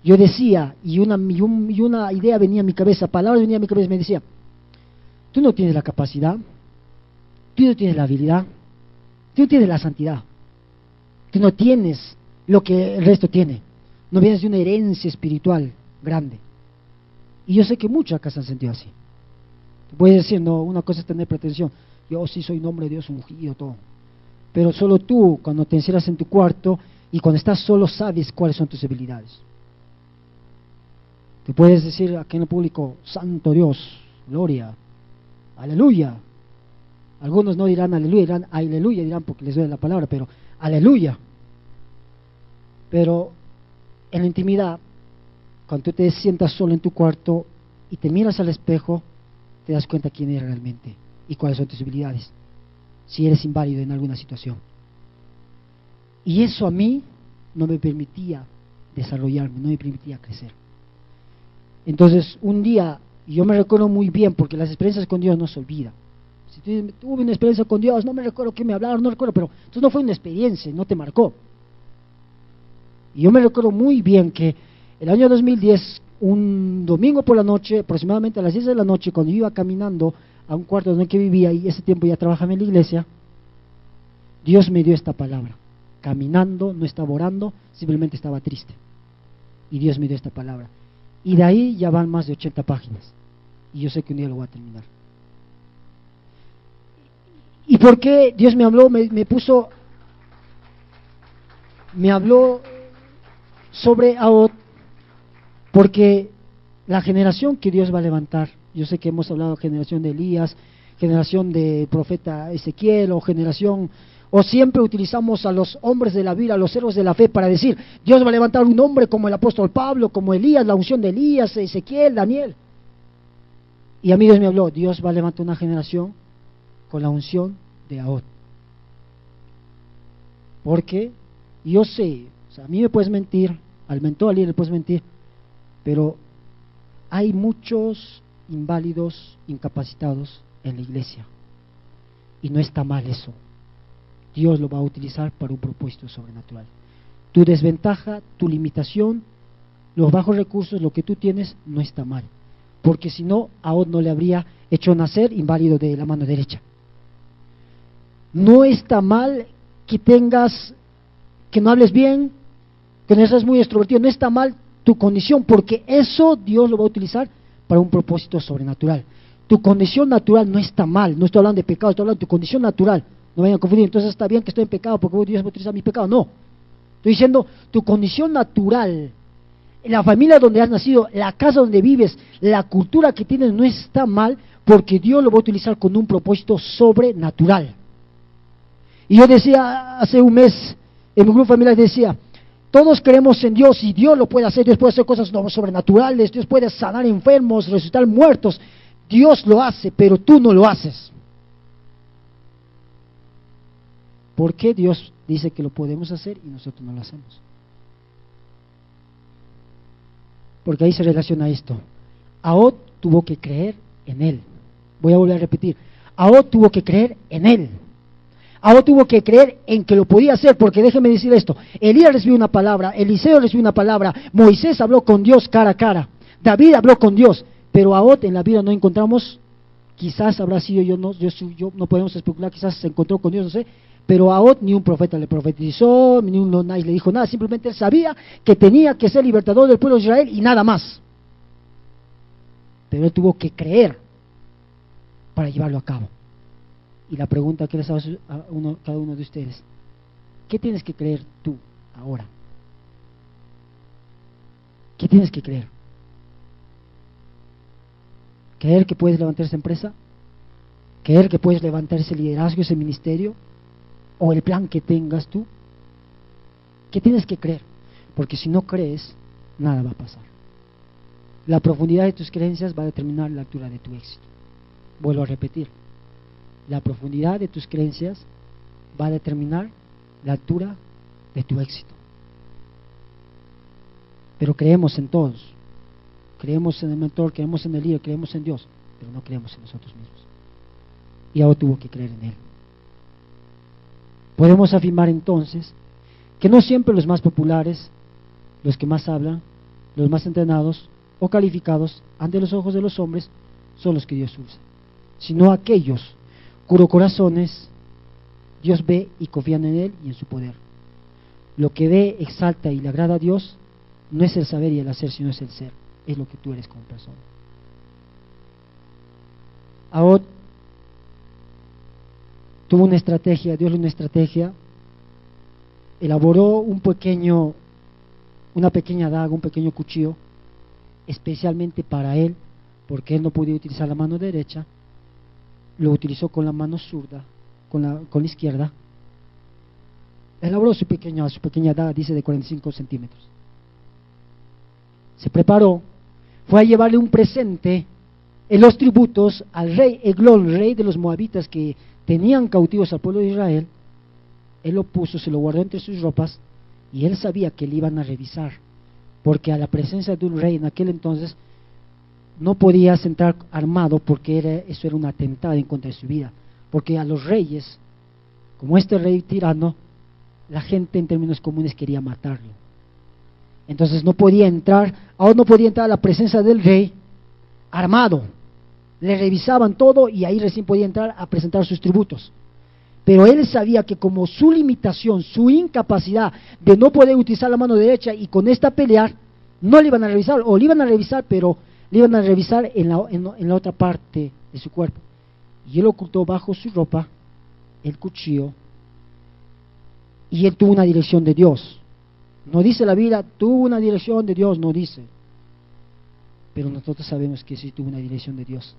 yo decía, y una idea venía a mi cabeza, palabras venían a mi cabeza, me decía, tú no tienes la capacidad, tú no tienes la habilidad, tú no tienes la santidad, tú no tienes lo que el resto tiene, no vienes de una herencia espiritual grande. Y yo sé que muchos acá se han sentido así. Puedes decir, no, una cosa es tener pretensión, yo sí soy un hombre de Dios ungido, todo. Pero solo tú, cuando te encierras en tu cuarto y cuando estás solo, sabes cuáles son tus debilidades. Te puedes decir aquí en el público, santo Dios, gloria, aleluya. Algunos no dirán aleluya, dirán aleluya, dirán porque les duele la palabra, pero aleluya. Pero en la intimidad, cuando tú te sientas solo en tu cuarto y te miras al espejo, te das cuenta quién eres realmente y cuáles son tus debilidades, si eres inválido en alguna situación. Y eso a mí no me permitía desarrollarme, no me permitía crecer. Entonces, un día, yo me recuerdo muy bien, porque las experiencias con Dios no se olvidan. Si tuve una experiencia con Dios, no me recuerdo qué me hablaron, no recuerdo, pero entonces no fue una experiencia, no te marcó. Y yo me recuerdo muy bien que el año 2010, un domingo por la noche, aproximadamente a las 10 de la noche, cuando yo iba caminando a un cuarto donde que vivía, y ese tiempo ya trabajaba en la iglesia, Dios me dio esta palabra. Caminando, no estaba orando, simplemente estaba triste. Y Dios me dio esta palabra. Y de ahí ya van más de 80 páginas. Y yo sé que un día lo voy a terminar. ¿Y por qué Dios me habló? Me habló sobre Ahod, porque la generación que Dios va a levantar, yo sé que hemos hablado de generación de Elías, generación de profeta Ezequiel, o siempre utilizamos a los hombres de la Biblia, a los héroes de la fe, para decir, Dios va a levantar un hombre como el apóstol Pablo, como Elías, la unción de Elías, Ezequiel, Daniel. Y a mí Dios me habló, Dios va a levantar una generación con la unción de Ahod. Porque yo sé, o sea, a mí me puedes mentir, al mentor, al líder le puedes mentir, pero hay muchos inválidos, incapacitados en la iglesia. Y no está mal eso. Dios lo va a utilizar para un propósito sobrenatural. Tu desventaja, tu limitación, los bajos recursos, lo que tú tienes, no está mal. Porque si no, Ahod no le habría hecho nacer inválido de la mano derecha. No está mal que no hables bien, que no seas muy extrovertido, no está mal tu condición, porque eso Dios lo va a utilizar para un propósito sobrenatural. Tu condición natural no está mal, no estoy hablando de pecado, estoy hablando de tu condición natural. No vayan a confundir, entonces está bien que estoy en pecado porque Dios va a utilizar mi pecado. No, estoy diciendo tu condición natural, la familia donde has nacido, la casa donde vives, la cultura que tienes no está mal, porque Dios lo va a utilizar con un propósito sobrenatural. Y yo decía hace un mes, en mi grupo familiar decía, todos creemos en Dios y Dios lo puede hacer, Dios puede hacer cosas sobrenaturales, Dios puede sanar enfermos, resucitar muertos, Dios lo hace, pero tú no lo haces. ¿Por qué Dios dice que lo podemos hacer y nosotros no lo hacemos? Porque ahí se relaciona esto. Ahod tuvo que creer en él. Voy a volver a repetir. Ahod tuvo que creer en él. Ahod tuvo que creer en que lo podía hacer, porque déjeme decir esto, Elías recibió una palabra, Eliseo recibió una palabra, Moisés habló con Dios cara a cara, David habló con Dios, pero Ahod en la vida no encontramos, quizás habrá sido yo no podemos especular, quizás se encontró con Dios, no sé, pero Ahod ni un profeta le profetizó, ni nadie le dijo nada, simplemente él sabía que tenía que ser libertador del pueblo de Israel y nada más. Pero él tuvo que creer para llevarlo a cabo. Y la pregunta que les hago a cada uno de ustedes, ¿qué tienes que creer tú ahora? ¿Qué tienes que creer? ¿Creer que puedes levantar esa empresa? ¿Creer que puedes levantar ese liderazgo, ese ministerio? ¿O el plan que tengas tú? ¿Qué tienes que creer? Porque si no crees, nada va a pasar. La profundidad de tus creencias va a determinar la altura de tu éxito. Vuelvo a repetir. La profundidad de tus creencias va a determinar la altura de tu éxito. Pero creemos en todos. Creemos en el mentor, creemos en el líder, creemos en Dios, pero no creemos en nosotros mismos. Y ahora tuvo que creer en Él. Podemos afirmar entonces que no siempre los más populares, los que más hablan, los más entrenados o calificados ante los ojos de los hombres son los que Dios usa, sino aquellos cuyos corazones Dios ve y confían en Él y en su poder. Lo que ve, exalta y le agrada a Dios no es el saber y el hacer, sino es el ser, es lo que tú eres como persona. Ahod tuvo una estrategia, Dios le dio una estrategia, elaboró una pequeña daga, un pequeño cuchillo, especialmente para él, porque él no podía utilizar la mano derecha, lo utilizó con la mano zurda, con la izquierda. Elaboró su pequeña daga, dice de 45 centímetros. Se preparó, fue a llevarle un presente en los tributos al rey Eglón, rey de los moabitas que tenían cautivos al pueblo de Israel. Él lo puso, se lo guardó entre sus ropas, y él sabía que le iban a revisar, porque a la presencia de un rey en aquel entonces no podías entrar armado, porque eso era un atentado en contra de su vida, porque a los reyes, como este rey tirano, la gente en términos comunes quería matarlo. Entonces no podía entrar a la presencia del rey armado, le revisaban todo y ahí recién podía entrar a presentar sus tributos. Pero él sabía que como su limitación, su incapacidad de no poder utilizar la mano derecha y con esta pelear, no le iban a revisar, o le iban a revisar, pero le iban a revisar en la otra parte de su cuerpo. Y él ocultó bajo su ropa el cuchillo, y él tuvo una dirección de Dios. No dice la Biblia, tuvo una dirección de Dios, no dice. Pero nosotros sabemos que sí tuvo una dirección de Dios.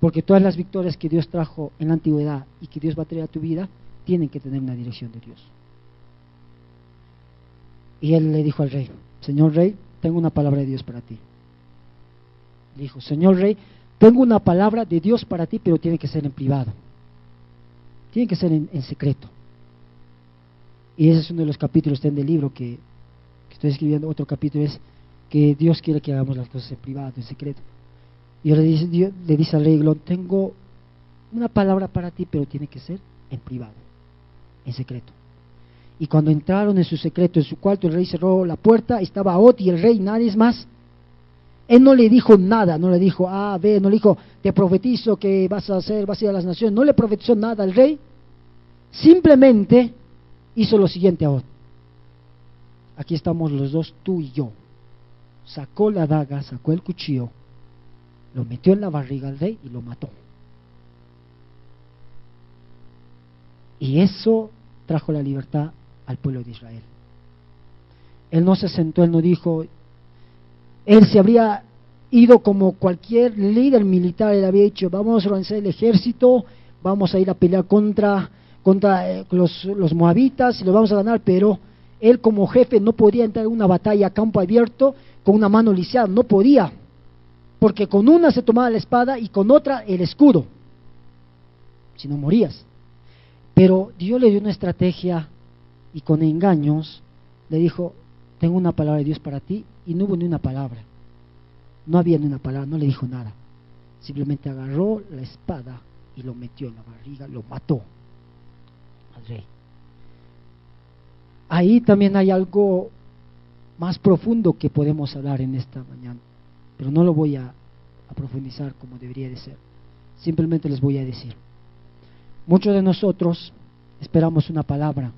Porque todas las victorias que Dios trajo en la antigüedad y que Dios va a traer a tu vida, tienen que tener una dirección de Dios. Y él le dijo al rey: Señor rey, tengo una palabra de Dios para ti. Le dijo: Señor rey, tengo una palabra de Dios para ti, pero tiene que ser en privado. Tiene que ser en secreto. Y ese es uno de los capítulos del libro que estoy escribiendo. Otro capítulo es que Dios quiere que hagamos las cosas en privado, en secreto. Y Dios le dice al rey Eglón: tengo una palabra para ti, pero tiene que ser en privado, en secreto. Y cuando entraron en su secreto, en su cuarto, el rey cerró la puerta, estaba Ot y el rey, nadie más. Él no le dijo nada, no le dijo ve, no le dijo: te profetizo que vas a ir a las naciones. No le profetizó nada al rey, simplemente hizo lo siguiente a Ot: aquí estamos los dos, tú y yo. Sacó la daga, sacó el cuchillo, lo metió en la barriga al rey y lo mató. Y eso trajo la libertad al pueblo de Israel. Él no se sentó, él no dijo, él se habría ido como cualquier líder militar. Él había dicho: vamos a organizar el ejército, vamos a ir a pelear contra los moabitas y los vamos a ganar. Pero él como jefe no podía entrar en una batalla a campo abierto con una mano lisiada, no podía, porque con una se tomaba la espada y con otra el escudo, si no morías. Pero Dios le dio una estrategia y con engaños le dijo: tengo una palabra de Dios para ti. Y no hubo ni una palabra, no había ni una palabra, no le dijo nada. Simplemente agarró la espada y lo metió en la barriga, lo mató al rey. Ahí también hay algo más profundo que podemos hablar en esta mañana, pero no lo voy a profundizar como debería de ser. Simplemente les voy a decir: muchos de nosotros esperamos una palabra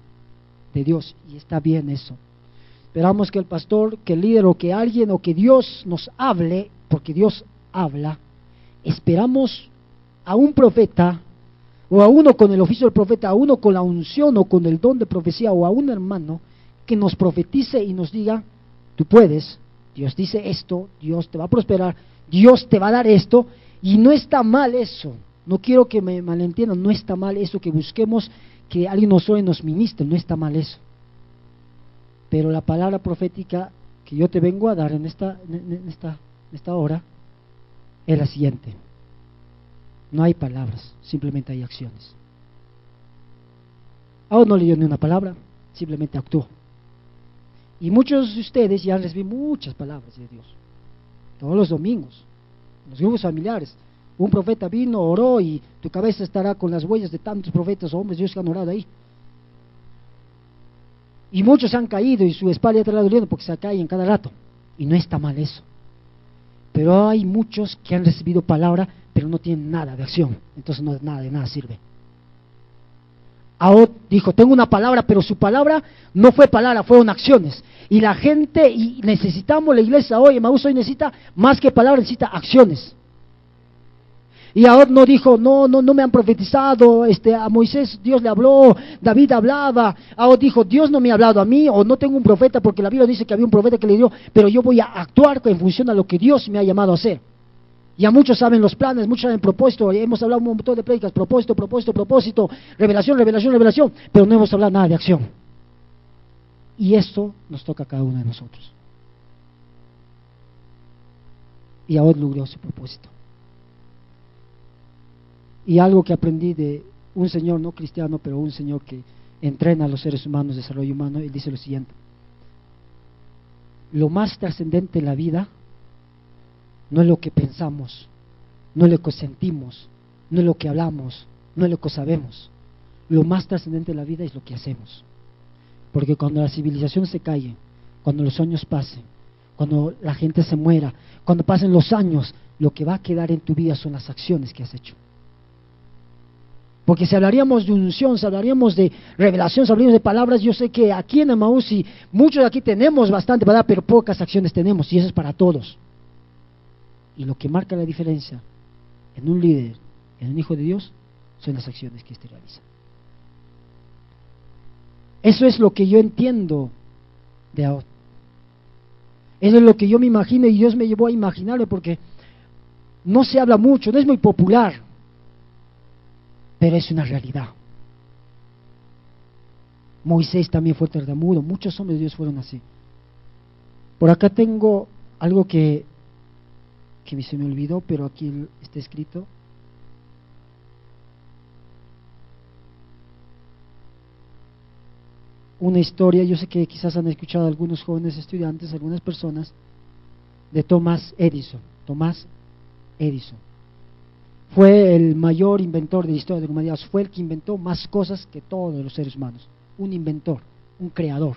de Dios, y está bien eso. Esperamos que el pastor, que el líder, o que alguien, o que Dios nos hable, porque Dios habla. Esperamos a un profeta, o a uno con el oficio del profeta, a uno con la unción o con el don de profecía, o a un hermano que nos profetice y nos diga: tú puedes, Dios dice esto, Dios te va a prosperar, Dios te va a dar esto. Y no está mal eso, no quiero que me malentiendan, no está mal eso, que busquemos que alguien nos oye y nos ministre, no está mal eso. Pero la palabra profética que yo te vengo a dar en esta hora es la siguiente: no hay palabras, simplemente hay acciones. Ahora no le dio ni una palabra, simplemente actuó. Y muchos de ustedes ya han recibido muchas palabras de Dios, todos los domingos, en los grupos familiares. Un profeta vino, oró, y tu cabeza estará con las huellas de tantos profetas o hombres de Dios que han orado ahí. Y muchos han caído y su espalda está doliendo porque se cae en cada rato. Y no está mal eso. Pero hay muchos que han recibido palabra, pero no tienen nada de acción. Entonces de nada sirve. Ahora dijo: tengo una palabra, pero su palabra no fue palabra, fueron acciones. Y la gente, y necesitamos, la iglesia hoy, Emaús hoy necesita más que palabras, necesita acciones. Y Ahod no dijo: no me han profetizado, a Moisés Dios le habló, David hablaba. Ahod dijo: Dios no me ha hablado a mí, o no tengo un profeta, porque la Biblia dice que había un profeta que le dio, pero yo voy a actuar en función a lo que Dios me ha llamado a hacer. Ya muchos saben los planes, muchos saben propósito, hemos hablado un montón de prédicas: propósito, revelación, pero no hemos hablado nada de acción. Y esto nos toca a cada uno de nosotros. Y Ahod logró su propósito. Y algo que aprendí de un señor no cristiano, pero un señor que entrena a los seres humanos, desarrollo humano, él dice lo siguiente: lo más trascendente en la vida no es lo que pensamos, no es lo que sentimos, no es lo que hablamos, no es lo que sabemos. Lo más trascendente en la vida es lo que hacemos. Porque cuando la civilización se calle, cuando los años pasen, cuando la gente se muera, cuando pasen los años, lo que va a quedar en tu vida son las acciones que has hecho. Porque si hablaríamos de unción, si hablaríamos de revelación, si hablaríamos de palabras, yo sé que aquí en Emaús, y muchos de aquí tenemos bastante palabra, pero pocas acciones tenemos, y eso es para todos. Y lo que marca la diferencia en un líder, en un hijo de Dios, son las acciones que éste realiza. Eso es lo que yo entiendo de ahora. Eso es lo que yo me imagino, y Dios me llevó a imaginarlo, porque no se habla mucho, no es muy popular, pero es una realidad. Moisés también fue tartamudo, muchos hombres de Dios fueron así. Por acá tengo algo que se me olvidó, pero aquí está escrito. Una historia, yo sé que quizás han escuchado algunos jóvenes estudiantes, algunas personas, de Thomas Edison. Thomas Edison fue el mayor inventor de la historia de la humanidad, fue el que inventó más cosas que todos los seres humanos, un inventor, un creador.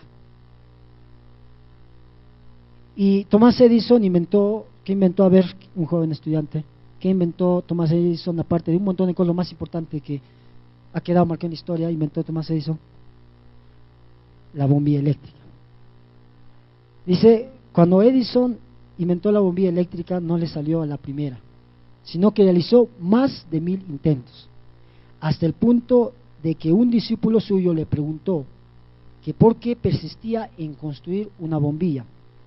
Y Thomas Edison ¿qué inventó? A ver, un joven estudiante, ¿qué inventó Thomas Edison aparte de un montón de cosas? Lo más importante que ha quedado marcado en la historia, inventó Thomas Edison: la bombilla eléctrica. Dice, cuando Edison inventó la bombilla eléctrica, no le salió a la primera, sino que realizó más de 1000 intentos, hasta el punto de que un discípulo suyo le preguntó que por qué persistía en construir una bombilla,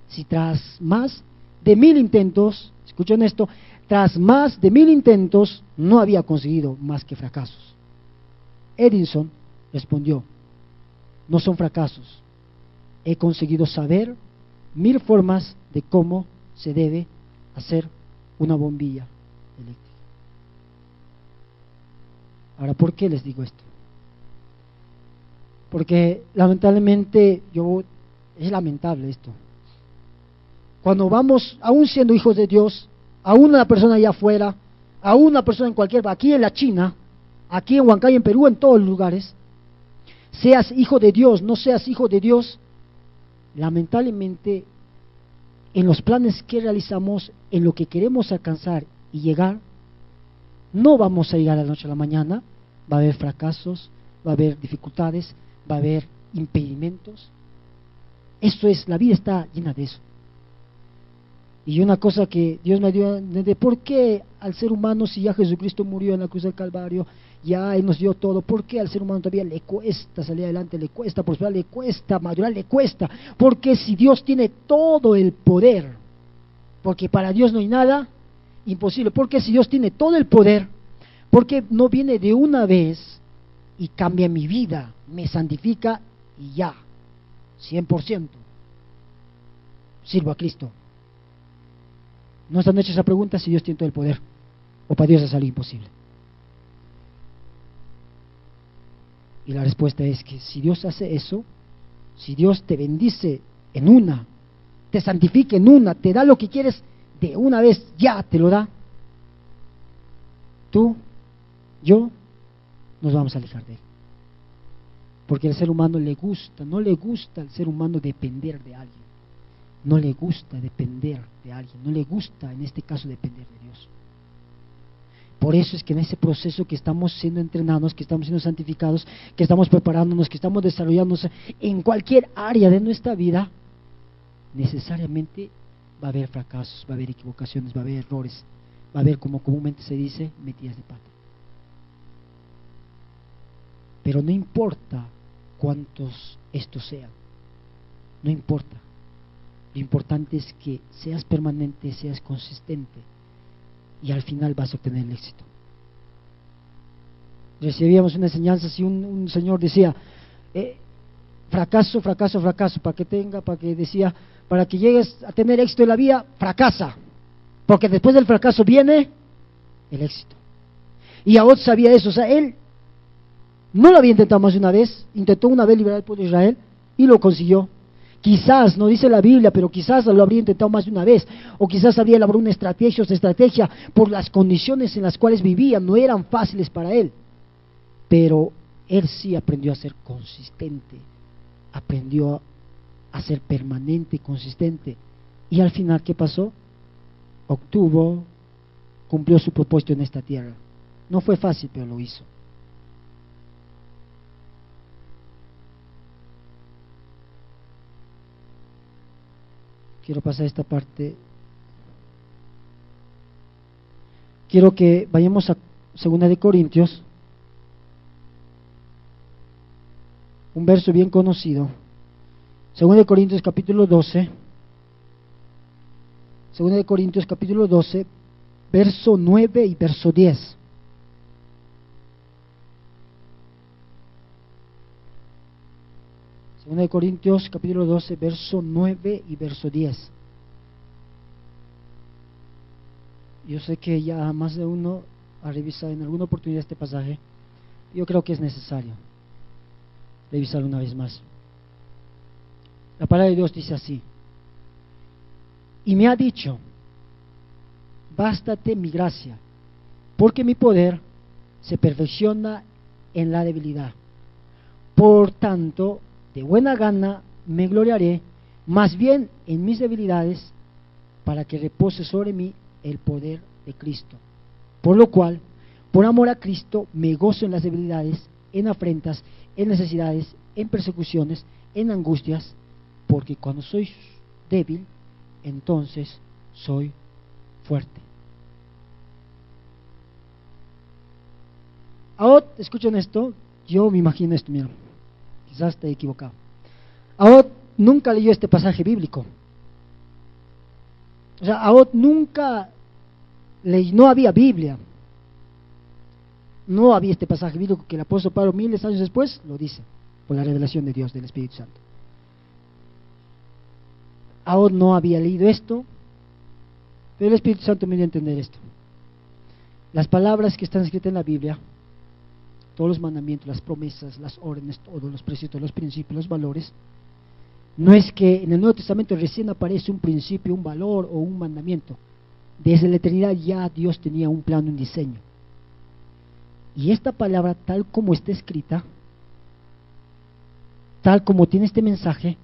si tras más de 1000 intentos, escuchen esto, tras más de 1000 intentos no había conseguido más que fracasos. Edison respondió: no son fracasos, he conseguido saber 1000 formas de cómo se debe hacer una bombilla eléctrica. Ahora, ¿por qué les digo esto? Porque lamentablemente, es lamentable esto. Cuando vamos, aún siendo hijos de Dios, a una persona allá afuera, a una persona en cualquier, aquí en la China, aquí en Huancayo, en Perú, en todos los lugares, seas hijo de Dios, no seas hijo de Dios, lamentablemente, en los planes que realizamos, en lo que queremos alcanzar y llegar, no vamos a llegar a la noche a la mañana. Va a haber fracasos, va a haber dificultades, va a haber impedimentos. Eso es, la vida está llena de eso. Y una cosa que Dios me dio de por qué al ser humano, si ya Jesucristo murió en la cruz del Calvario, ya Él nos dio todo, ¿por qué al ser humano todavía le cuesta salir adelante, le cuesta prosperar, le cuesta madurar, le cuesta? Porque si Dios tiene todo el poder, porque para Dios no hay nada imposible, porque si Dios tiene todo el poder, porque no viene de una vez y cambia mi vida, me santifica y ya, 100%, sirvo a Cristo? ¿No están hechas esa pregunta si Dios tiene todo el poder? ¿O para Dios es algo imposible? Y la respuesta es que si Dios hace eso, si Dios te bendice en una, te santifica en una, te da lo que quieres de una vez, ya te lo da, tú, yo, nos vamos a alejar de Él. Porque al ser humano no le gusta al ser humano depender de alguien. No le gusta depender de alguien, no le gusta en este caso depender de Dios. Por eso es que en ese proceso que estamos siendo entrenados, que estamos siendo santificados, que estamos preparándonos, que estamos desarrollándonos en cualquier área de nuestra vida, necesariamente va a haber fracasos, va a haber equivocaciones, va a haber errores, va a haber, como comúnmente se dice, metidas de pata. Pero no importa cuántos estos sean, no importa. Lo importante es que seas permanente, seas consistente, y al final vas a obtener el éxito. Recibíamos una enseñanza, si un señor decía, fracaso, fracaso, fracaso, para que decía, para que llegues a tener éxito en la vida, fracasa, porque después del fracaso viene el éxito. Y Ahod sabía eso, o sea, él no lo había intentado más de una vez, intentó una vez liberar al pueblo de Israel y lo consiguió. Quizás, no dice la Biblia, pero quizás lo habría intentado más de una vez, o quizás habría elaborado una estrategia por las condiciones en las cuales vivía, no eran fáciles para él, pero él sí aprendió a ser consistente, aprendió a ser permanente y consistente, y al final, ¿qué pasó? Cumplió su propósito en esta tierra. No fue fácil, pero lo hizo. quiero pasar esta parte. Quiero que vayamos a 2 de Corintios, un verso bien conocido. 2 de Corintios capítulo 12. 2 de Corintios capítulo 12, verso 9 y verso 10. Segunda de Corintios capítulo 12, verso 9 y verso 10. Yo sé que ya más de uno ha revisado en alguna oportunidad este pasaje. Yo creo que es necesario revisarlo una vez más. La palabra de Dios dice así: y me ha dicho, bástate mi gracia, porque mi poder se perfecciona en la debilidad. Por tanto, de buena gana me gloriaré más bien en mis debilidades, para que repose sobre mí el poder de Cristo. Por lo cual, por amor a Cristo, me gozo en las debilidades, en afrentas, en necesidades, en persecuciones, en angustias, porque cuando soy débil, entonces soy fuerte. Ahora, escuchen esto, yo me imagino esto, mira, quizás esté equivocado. Ahora nunca leyó este pasaje bíblico. O sea, ahora nunca no había Biblia. No había este pasaje bíblico que el apóstol Pablo miles de años después lo dice, por la revelación de Dios, del Espíritu Santo. Ahora no había leído esto, pero el Espíritu Santo me dio a entender esto. Las palabras que están escritas en la Biblia, todos los mandamientos, las promesas, las órdenes, todos los preceptos, los principios, los valores, no es que en el Nuevo Testamento recién aparece un principio, un valor o un mandamiento. Desde la eternidad ya Dios tenía un plano, un diseño. Y esta palabra, tal como está escrita, tal como tiene este mensaje,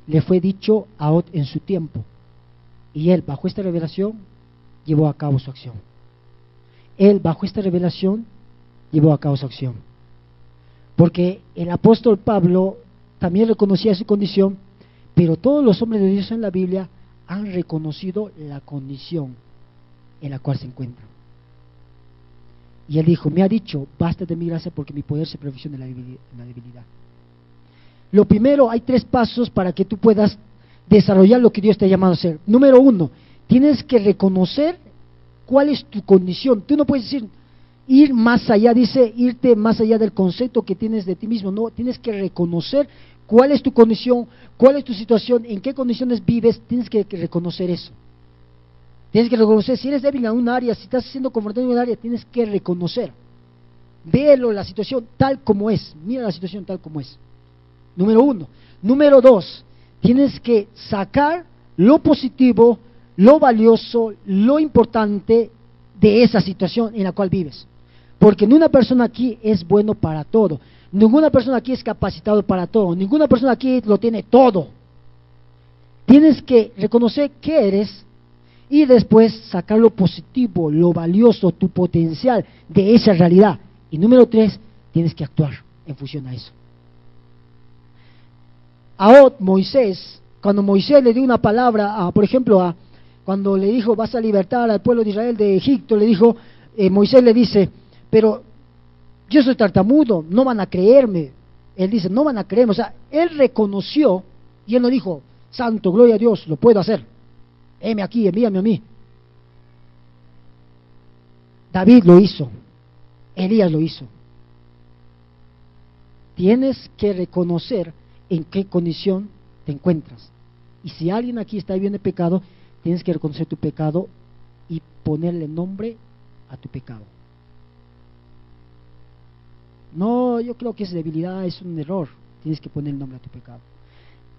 le fue dicho a Od en su tiempo. Y él, bajo esta revelación, llevó a cabo su acción. Él, bajo esta revelación, llevó a cabo su acción. Porque el apóstol Pablo también reconocía su condición, pero todos los hombres de Dios en la Biblia han reconocido la condición en la cual se encuentran. Y él dijo, me ha dicho, basta de mi gracia porque mi poder se perfecciona en la debilidad. Lo primero, hay 3 pasos para que tú puedas desarrollar lo que Dios te ha llamado a hacer. Número 1, tienes que reconocer cuál es tu condición. Tú no puedes decir, ir más allá, dice, irte más allá del concepto que tienes de ti mismo. No, tienes que reconocer cuál es tu condición, cuál es tu situación, en qué condiciones vives. Tienes que reconocer eso. Tienes que reconocer, si eres débil en un área, si estás siendo confrontado en un área, tienes que reconocer. Véelo, la situación tal como es. Mira la situación tal como es. Número 1. Número 2, tienes que sacar lo positivo, lo valioso, lo importante de esa situación en la cual vives. Porque ninguna persona aquí es bueno para todo. Ninguna persona aquí es capacitado para todo. Ninguna persona aquí lo tiene todo. Tienes que reconocer qué eres y después sacar lo positivo, lo valioso, tu potencial de esa realidad. Y número 3, tienes que actuar en función a eso. A Moisés, cuando Moisés le dio una palabra, por ejemplo, cuando le dijo, vas a libertar al pueblo de Israel de Egipto, le dijo, Moisés le dice, pero yo soy tartamudo, no van a creerme. Él dice, no van a creerme. O sea, él reconoció y él no dijo, santo, gloria a Dios, lo puedo hacer. Heme aquí, envíame a mí. David lo hizo, Elías lo hizo. Tienes que reconocer en qué condición te encuentras. Y si alguien aquí está viviendo el pecado, tienes que reconocer tu pecado y ponerle nombre a tu pecado. No, yo creo que es debilidad, es un error. Tienes que poner el nombre a tu pecado.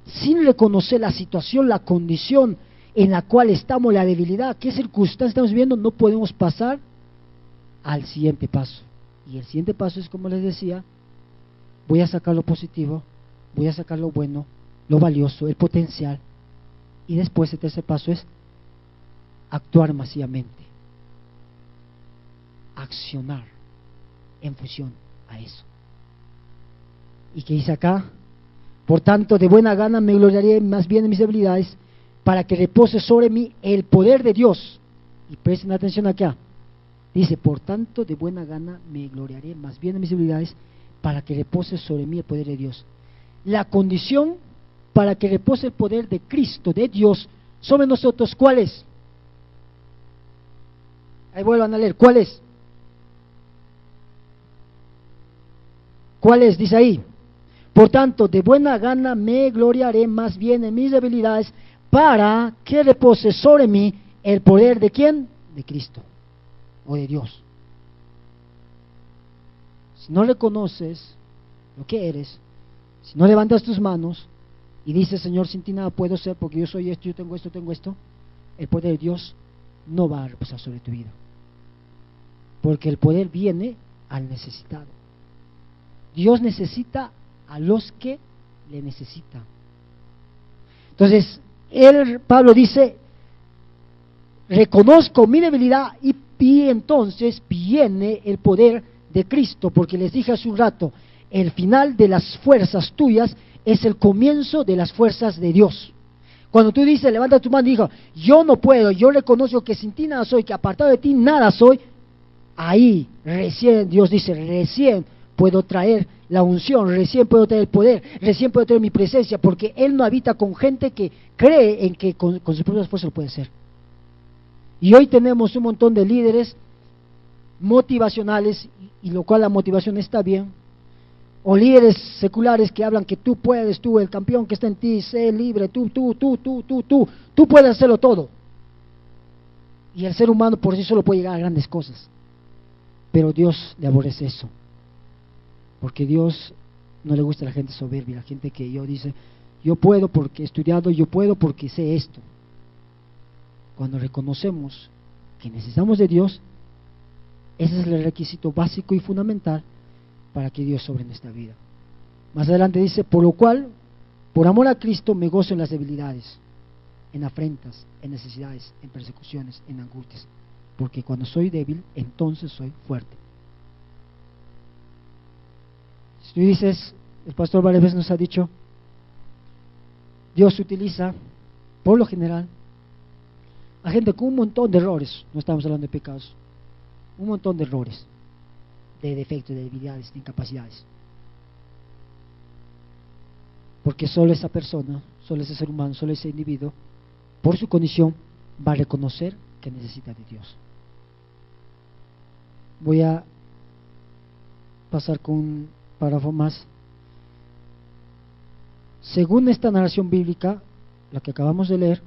Sin reconocer la situación, la condición en la cual estamos, la debilidad, qué circunstancias estamos viviendo, no podemos pasar al siguiente paso. Y el siguiente paso es, como les decía, voy a sacar lo positivo, voy a sacar lo bueno, lo valioso, el potencial. Y después el tercer paso es actuar masivamente, accionar en función a eso. ¿Y qué dice acá? Por tanto, de buena gana me gloriaré más bien en mis debilidades, para que repose sobre mí el poder de Dios. Y presten atención acá. Dice, por tanto, de buena gana me gloriaré más bien en mis debilidades, para que repose sobre mí el poder de Dios. La condición para que repose el poder de Cristo, de Dios, sobre nosotros, ¿cuál es? Ahí vuelvan a leer, ¿cuál es? ¿Cuál es? Dice ahí, por tanto, de buena gana me gloriaré más bien en mis debilidades, para que repose sobre mí el poder de ¿quién? De Cristo o de Dios. Si no reconoces lo que eres, si no levantas tus manos y dices, Señor, sin ti nada puedo ser porque yo soy esto, yo tengo esto, el poder de Dios no va a reposar sobre tu vida, porque el poder viene al necesitado. Dios necesita a los que le necesitan. Entonces, Pablo dice, reconozco mi debilidad y entonces viene el poder de Cristo, porque les dije hace un rato, el final de las fuerzas tuyas es el comienzo de las fuerzas de Dios. Cuando tú dices, levanta tu mano y diga, yo no puedo, yo reconozco que sin ti nada soy, que apartado de ti nada soy, ahí recién Dios dice, recién puedo traer la unción, recién puedo traer el poder, recién puedo traer mi presencia, porque Él no habita con gente que cree en que con sus propias fuerzas lo puede hacer. Y hoy tenemos un montón de líderes motivacionales, y lo cual la motivación está bien, o líderes seculares que hablan que tú puedes, tú, el campeón que está en ti, sé libre, tú puedes hacerlo todo. Y el ser humano por sí solo puede llegar a grandes cosas, pero Dios le aborrece eso, porque Dios no le gusta a la gente soberbia, la gente que dice, yo puedo porque he estudiado, yo puedo porque sé esto. Cuando reconocemos que necesitamos de Dios, ese es el requisito básico y fundamental para que Dios sobre nuestra vida. Más adelante dice, por lo cual, por amor a Cristo me gozo en las debilidades, en afrentas, en necesidades, en persecuciones, en angustias, porque cuando soy débil, entonces soy fuerte. Si tú dices, el pastor varias veces nos ha dicho, Dios utiliza, por lo general, a gente con un montón de errores, no estamos hablando de pecados, un montón de errores, de defectos, de debilidades, de incapacidades, porque solo esa persona, solo ese ser humano, solo ese individuo, por su condición, va a reconocer que necesita de Dios. Voy a pasar con un párrafo más. Según esta narración bíblica, la que acabamos de leer,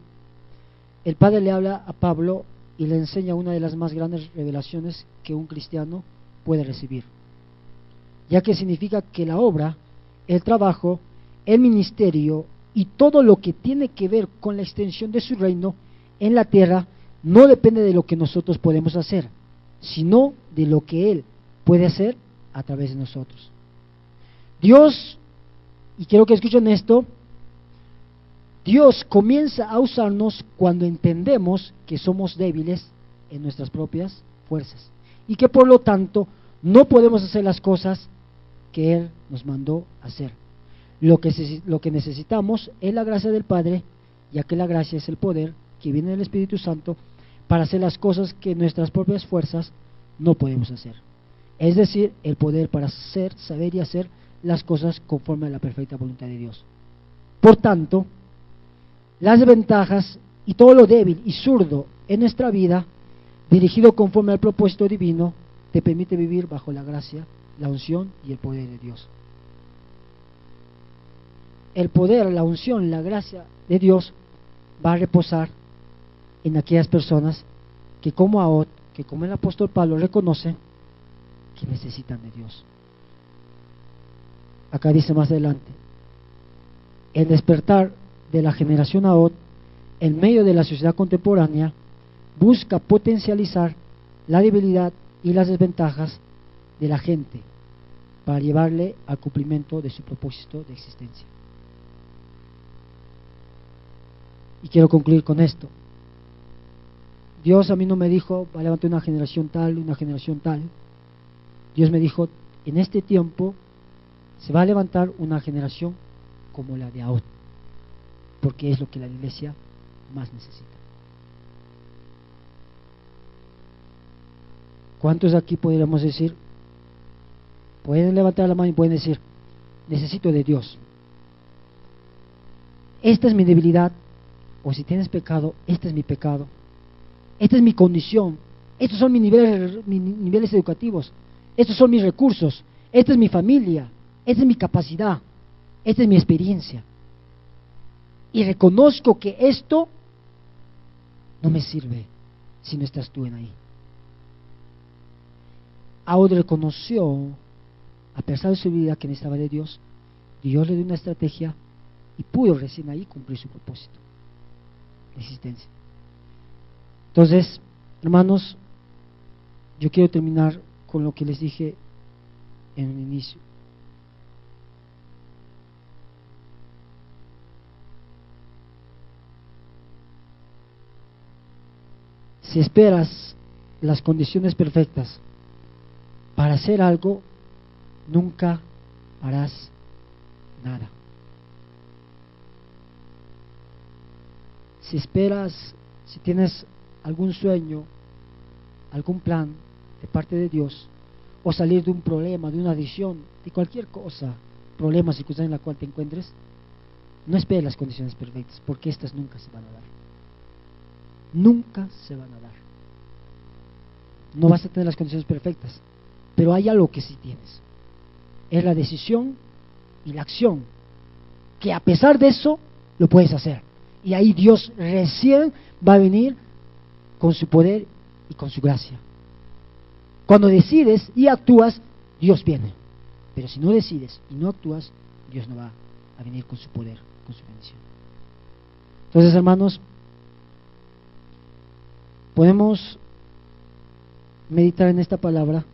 el Padre le habla a Pablo y le enseña una de las más grandes revelaciones que un cristiano puede recibir, ya que significa que la obra, el trabajo, el ministerio y todo lo que tiene que ver con la extensión de su reino en la tierra no depende de lo que nosotros podemos hacer, sino de lo que Él puede hacer a través de nosotros. Dios, y quiero que escuchen esto, Dios comienza a usarnos cuando entendemos que somos débiles en nuestras propias fuerzas y que por lo tanto no podemos hacer las cosas que Él nos mandó hacer. Lo que necesitamos es la gracia del Padre, ya que la gracia es el poder que viene del Espíritu Santo para hacer las cosas que nuestras propias fuerzas no podemos hacer. Es decir, el poder para hacer, saber y hacer las cosas conforme a la perfecta voluntad de Dios. Por tanto, las desventajas y todo lo débil y zurdo en nuestra vida, dirigido conforme al propósito divino, te permite vivir bajo la gracia, la unción y el poder de Dios. El poder, la unción, la gracia de Dios va a reposar en aquellas personas que como Ahod, que como el apóstol Pablo reconoce que necesitan de Dios. Acá dice más adelante, el despertar de la generación Ahod en medio de la sociedad contemporánea busca potencializar la debilidad y las desventajas de la gente para llevarle al cumplimiento de su propósito de existencia. Y quiero concluir con esto. Dios a mí no me dijo, va a levantar una generación tal, una generación tal. Dios me dijo, en este tiempo se va a levantar una generación como la de Ahod, porque es lo que la iglesia más necesita. ¿Cuántos aquí podríamos decir? Pueden levantar la mano y pueden decir: necesito de Dios. Esta es mi debilidad, o si tienes pecado, este es mi pecado, esta es mi condición, estos son mis niveles educativos, estos son mis recursos, esta es mi familia, esta es mi capacidad, esta es mi experiencia. Y reconozco que esto no me sirve si no estás tú en ahí. Ahora reconoció, a pesar de su vida, que necesitaba de Dios. Dios le dio una estrategia y pudo recién ahí cumplir su propósito de existencia. Entonces, hermanos, yo quiero terminar con lo que les dije en un inicio. Si esperas las condiciones perfectas para hacer algo, nunca harás nada. Si esperas, si tienes algún sueño, algún plan de parte de Dios, o salir de un problema, de una adicción, de cualquier cosa, problema, circunstancia en la cual te encuentres, no esperes las condiciones perfectas, porque estas nunca se van a dar. Nunca se van a dar. No vas a tener las condiciones perfectas, pero hay algo que sí tienes. Es la decisión y la acción, que a pesar de eso lo puedes hacer. Y ahí Dios recién va a venir con su poder y con su gracia. Cuando decides y actúas, Dios viene. Pero si no decides y no actúas, Dios no va a venir con su poder, con su bendición. Entonces, hermanos, podemos meditar en esta palabra.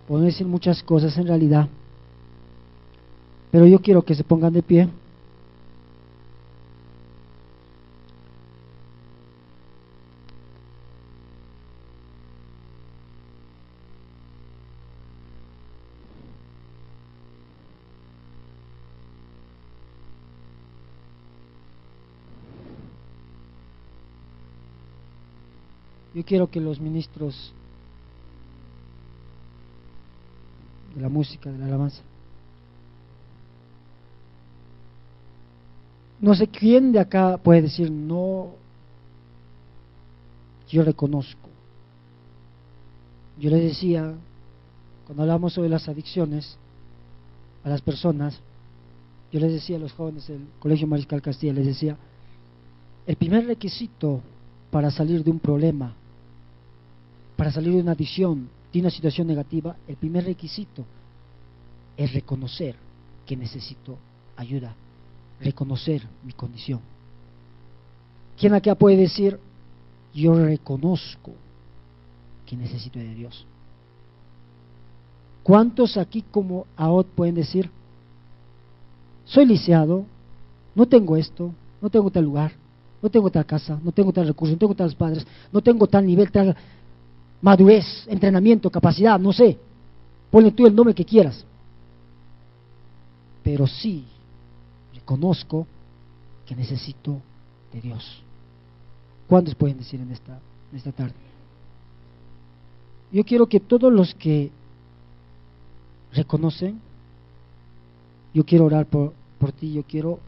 Podemos decir muchas cosas en realidad, pero yo quiero que se pongan de pie. Yo quiero que los ministros de la música, de la alabanza, no sé quién de acá puede decir: no, yo reconozco. Yo les decía, cuando hablamos sobre las adicciones a las personas, yo les decía a los jóvenes del Colegio Mariscal Castilla, les decía: el primer requisito para salir de un problema, para salir de una adicción, de una situación negativa, el primer requisito es reconocer que necesito ayuda, reconocer mi condición. ¿Quién acá puede decir: yo reconozco que necesito de Dios? ¿Cuántos aquí como Aod pueden decir: soy lisiado, no tengo esto, no tengo tal lugar, no tengo tal casa, no tengo tal recurso, no tengo tales padres, no tengo tal nivel, tal madurez, entrenamiento, capacidad, no sé, ponle tú el nombre que quieras, pero sí reconozco que necesito de Dios? ¿Cuántos pueden decir en esta tarde? Yo quiero que todos los que reconocen, yo quiero orar por ti, yo quiero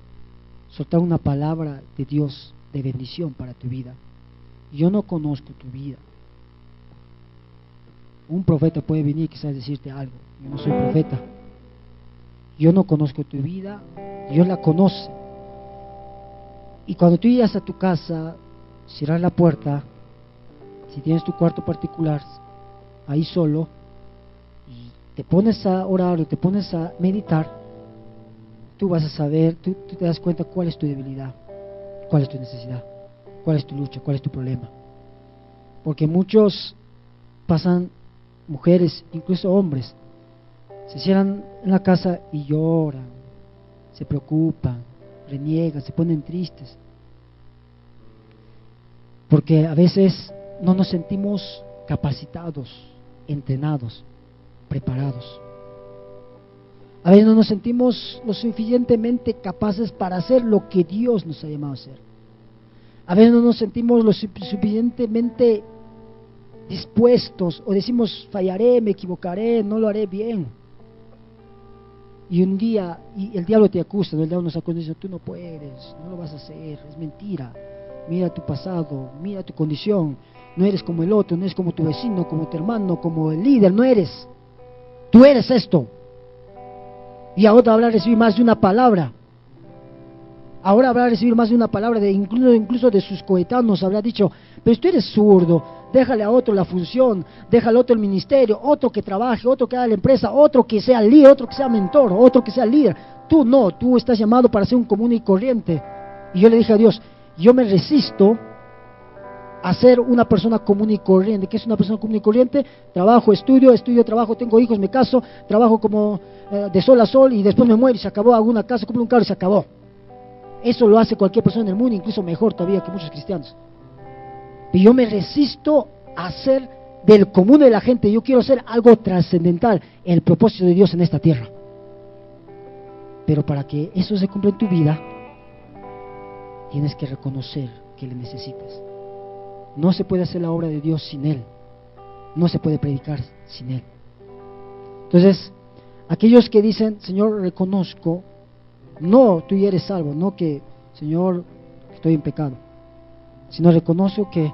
soltar una palabra de Dios de bendición para tu vida. Yo no conozco tu vida. Un profeta puede venir quizás decirte algo. Yo no soy profeta. Yo no conozco tu vida, Dios la conoce. Y cuando tú llegas a tu casa, cierras la puerta, si tienes tu cuarto particular, ahí solo, y te pones a orar o te pones a meditar, tú vas a saber, tú te das cuenta cuál es tu debilidad, cuál es tu necesidad, cuál es tu lucha, cuál es tu problema. Porque muchos pasan, mujeres, incluso hombres, se cierran en la casa y lloran, se preocupan, reniegan, se ponen tristes, porque a veces no nos sentimos capacitados, entrenados, preparados. A veces no nos sentimos lo suficientemente capaces para hacer lo que Dios nos ha llamado a hacer. A veces no nos sentimos lo suficientemente dispuestos, o decimos, fallaré, me equivocaré, no lo haré bien. Y un día, y el diablo te acusa, el diablo nos acusa y dice, tú no puedes, no lo vas a hacer, es mentira. Mira tu pasado, mira tu condición, no eres como el otro, no eres como tu vecino, como tu hermano, como el líder, no eres. Tú eres esto. Y ahora habrá recibido más de una palabra. Ahora habrá recibido más de una palabra, incluso de sus coetáneos habrá dicho, pero tú eres zurdo, déjale a otro la función, déjale a otro el ministerio, otro que trabaje, otro que haga la empresa, otro que sea líder, otro que sea mentor, otro que sea líder. Tú no, tú estás llamado para ser un común y corriente. Y yo le dije a Dios, yo me resisto a ser una persona común y corriente. ¿Qué es una persona común y corriente? Trabajo, estudio, trabajo, tengo hijos, me caso, trabajo como de sol a sol y después me muero y se acabó, hago una casa, compro un carro y se acabó. Eso lo hace cualquier persona en el mundo, incluso mejor todavía que muchos cristianos. Y yo me resisto a ser del común de la gente. Yo quiero ser algo trascendental, el propósito de Dios en esta tierra. Pero para que eso se cumpla en tu vida, tienes que reconocer que le necesitas. No se puede hacer la obra de Dios sin Él. No se puede predicar sin Él. Entonces, aquellos que dicen, Señor, reconozco, no, tú ya eres salvo, no que, Señor, estoy en pecado, sino reconozco que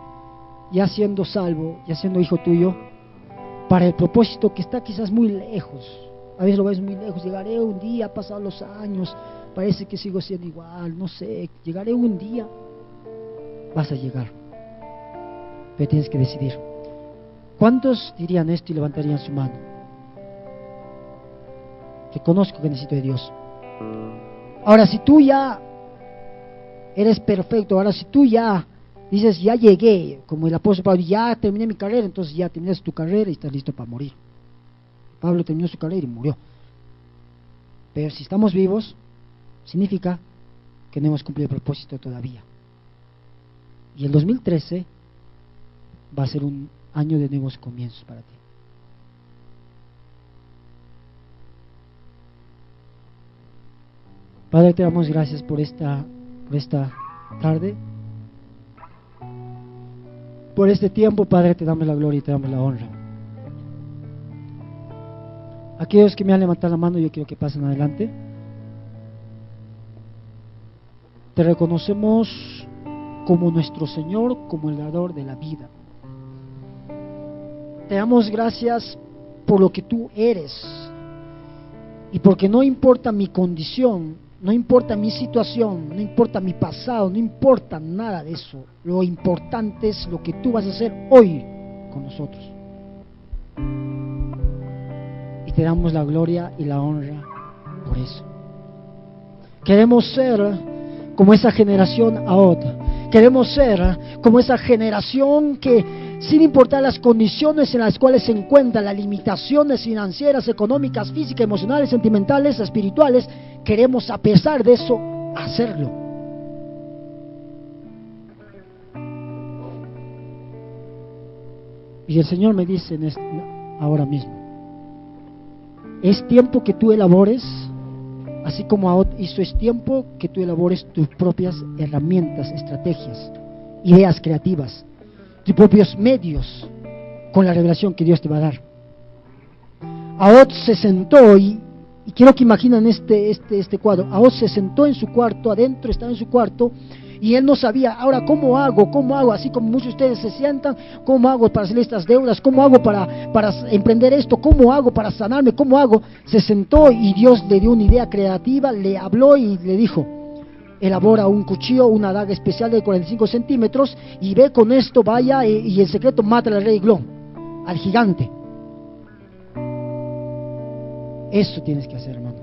ya siendo salvo, ya siendo hijo tuyo, para el propósito que está quizás muy lejos, a veces lo ves muy lejos, llegaré un día, pasados los años, parece que sigo siendo igual, no sé, llegaré un día, vas a llegar, pero tienes que decidir. ¿Cuántos dirían esto y levantarían su mano? Reconozco que necesito de Dios. Ahora, si tú ya eres perfecto, ahora si tú ya dices, ya llegué, como el apóstol Pablo, ya terminé mi carrera, entonces ya terminaste tu carrera y estás listo para morir. Pablo terminó su carrera y murió. Pero si estamos vivos, significa que no hemos cumplido el propósito todavía. Y el 2013 va a ser un año de nuevos comienzos para ti. Padre, te damos gracias por esta tarde, por este tiempo. Padre, te damos la gloria y te damos la honra. Aquellos que me han levantado la mano, yo quiero que pasen adelante. Te reconocemos como nuestro Señor, como el dador de la vida. Te damos gracias por lo que tú eres, y porque no importa mi condición, no importa mi situación, no importa mi pasado, no importa nada de eso. Lo importante es lo que tú vas a hacer hoy con nosotros. Y te damos la gloria y la honra por eso. Queremos ser como esa generación ahora. Queremos ser como esa generación que, sin importar las condiciones en las cuales se encuentran, las limitaciones financieras, económicas, físicas, emocionales, sentimentales, espirituales, queremos, a pesar de eso, hacerlo. Y el Señor me dice ahora mismo, es tiempo que tú elabores, así como Ahot hizo, es tiempo que tú elabores tus propias herramientas, estrategias, ideas creativas, tus propios medios con la revelación que Dios te va a dar. Ahot se sentó y quiero que imaginen este cuadro. Ahot se sentó en su cuarto, adentro estaba en su cuarto, y él no sabía, ahora ¿cómo hago? Así como muchos de ustedes se sientan, ¿cómo hago para hacer estas deudas? ¿Cómo hago para emprender esto? ¿Cómo hago para sanarme? ¿Cómo hago? Se sentó y Dios le dio una idea creativa, le habló y le dijo, elabora un cuchillo, una daga especial de 45 centímetros y ve con esto, vaya y en secreto mata al rey Glón, al gigante. Eso tienes que hacer, hermano.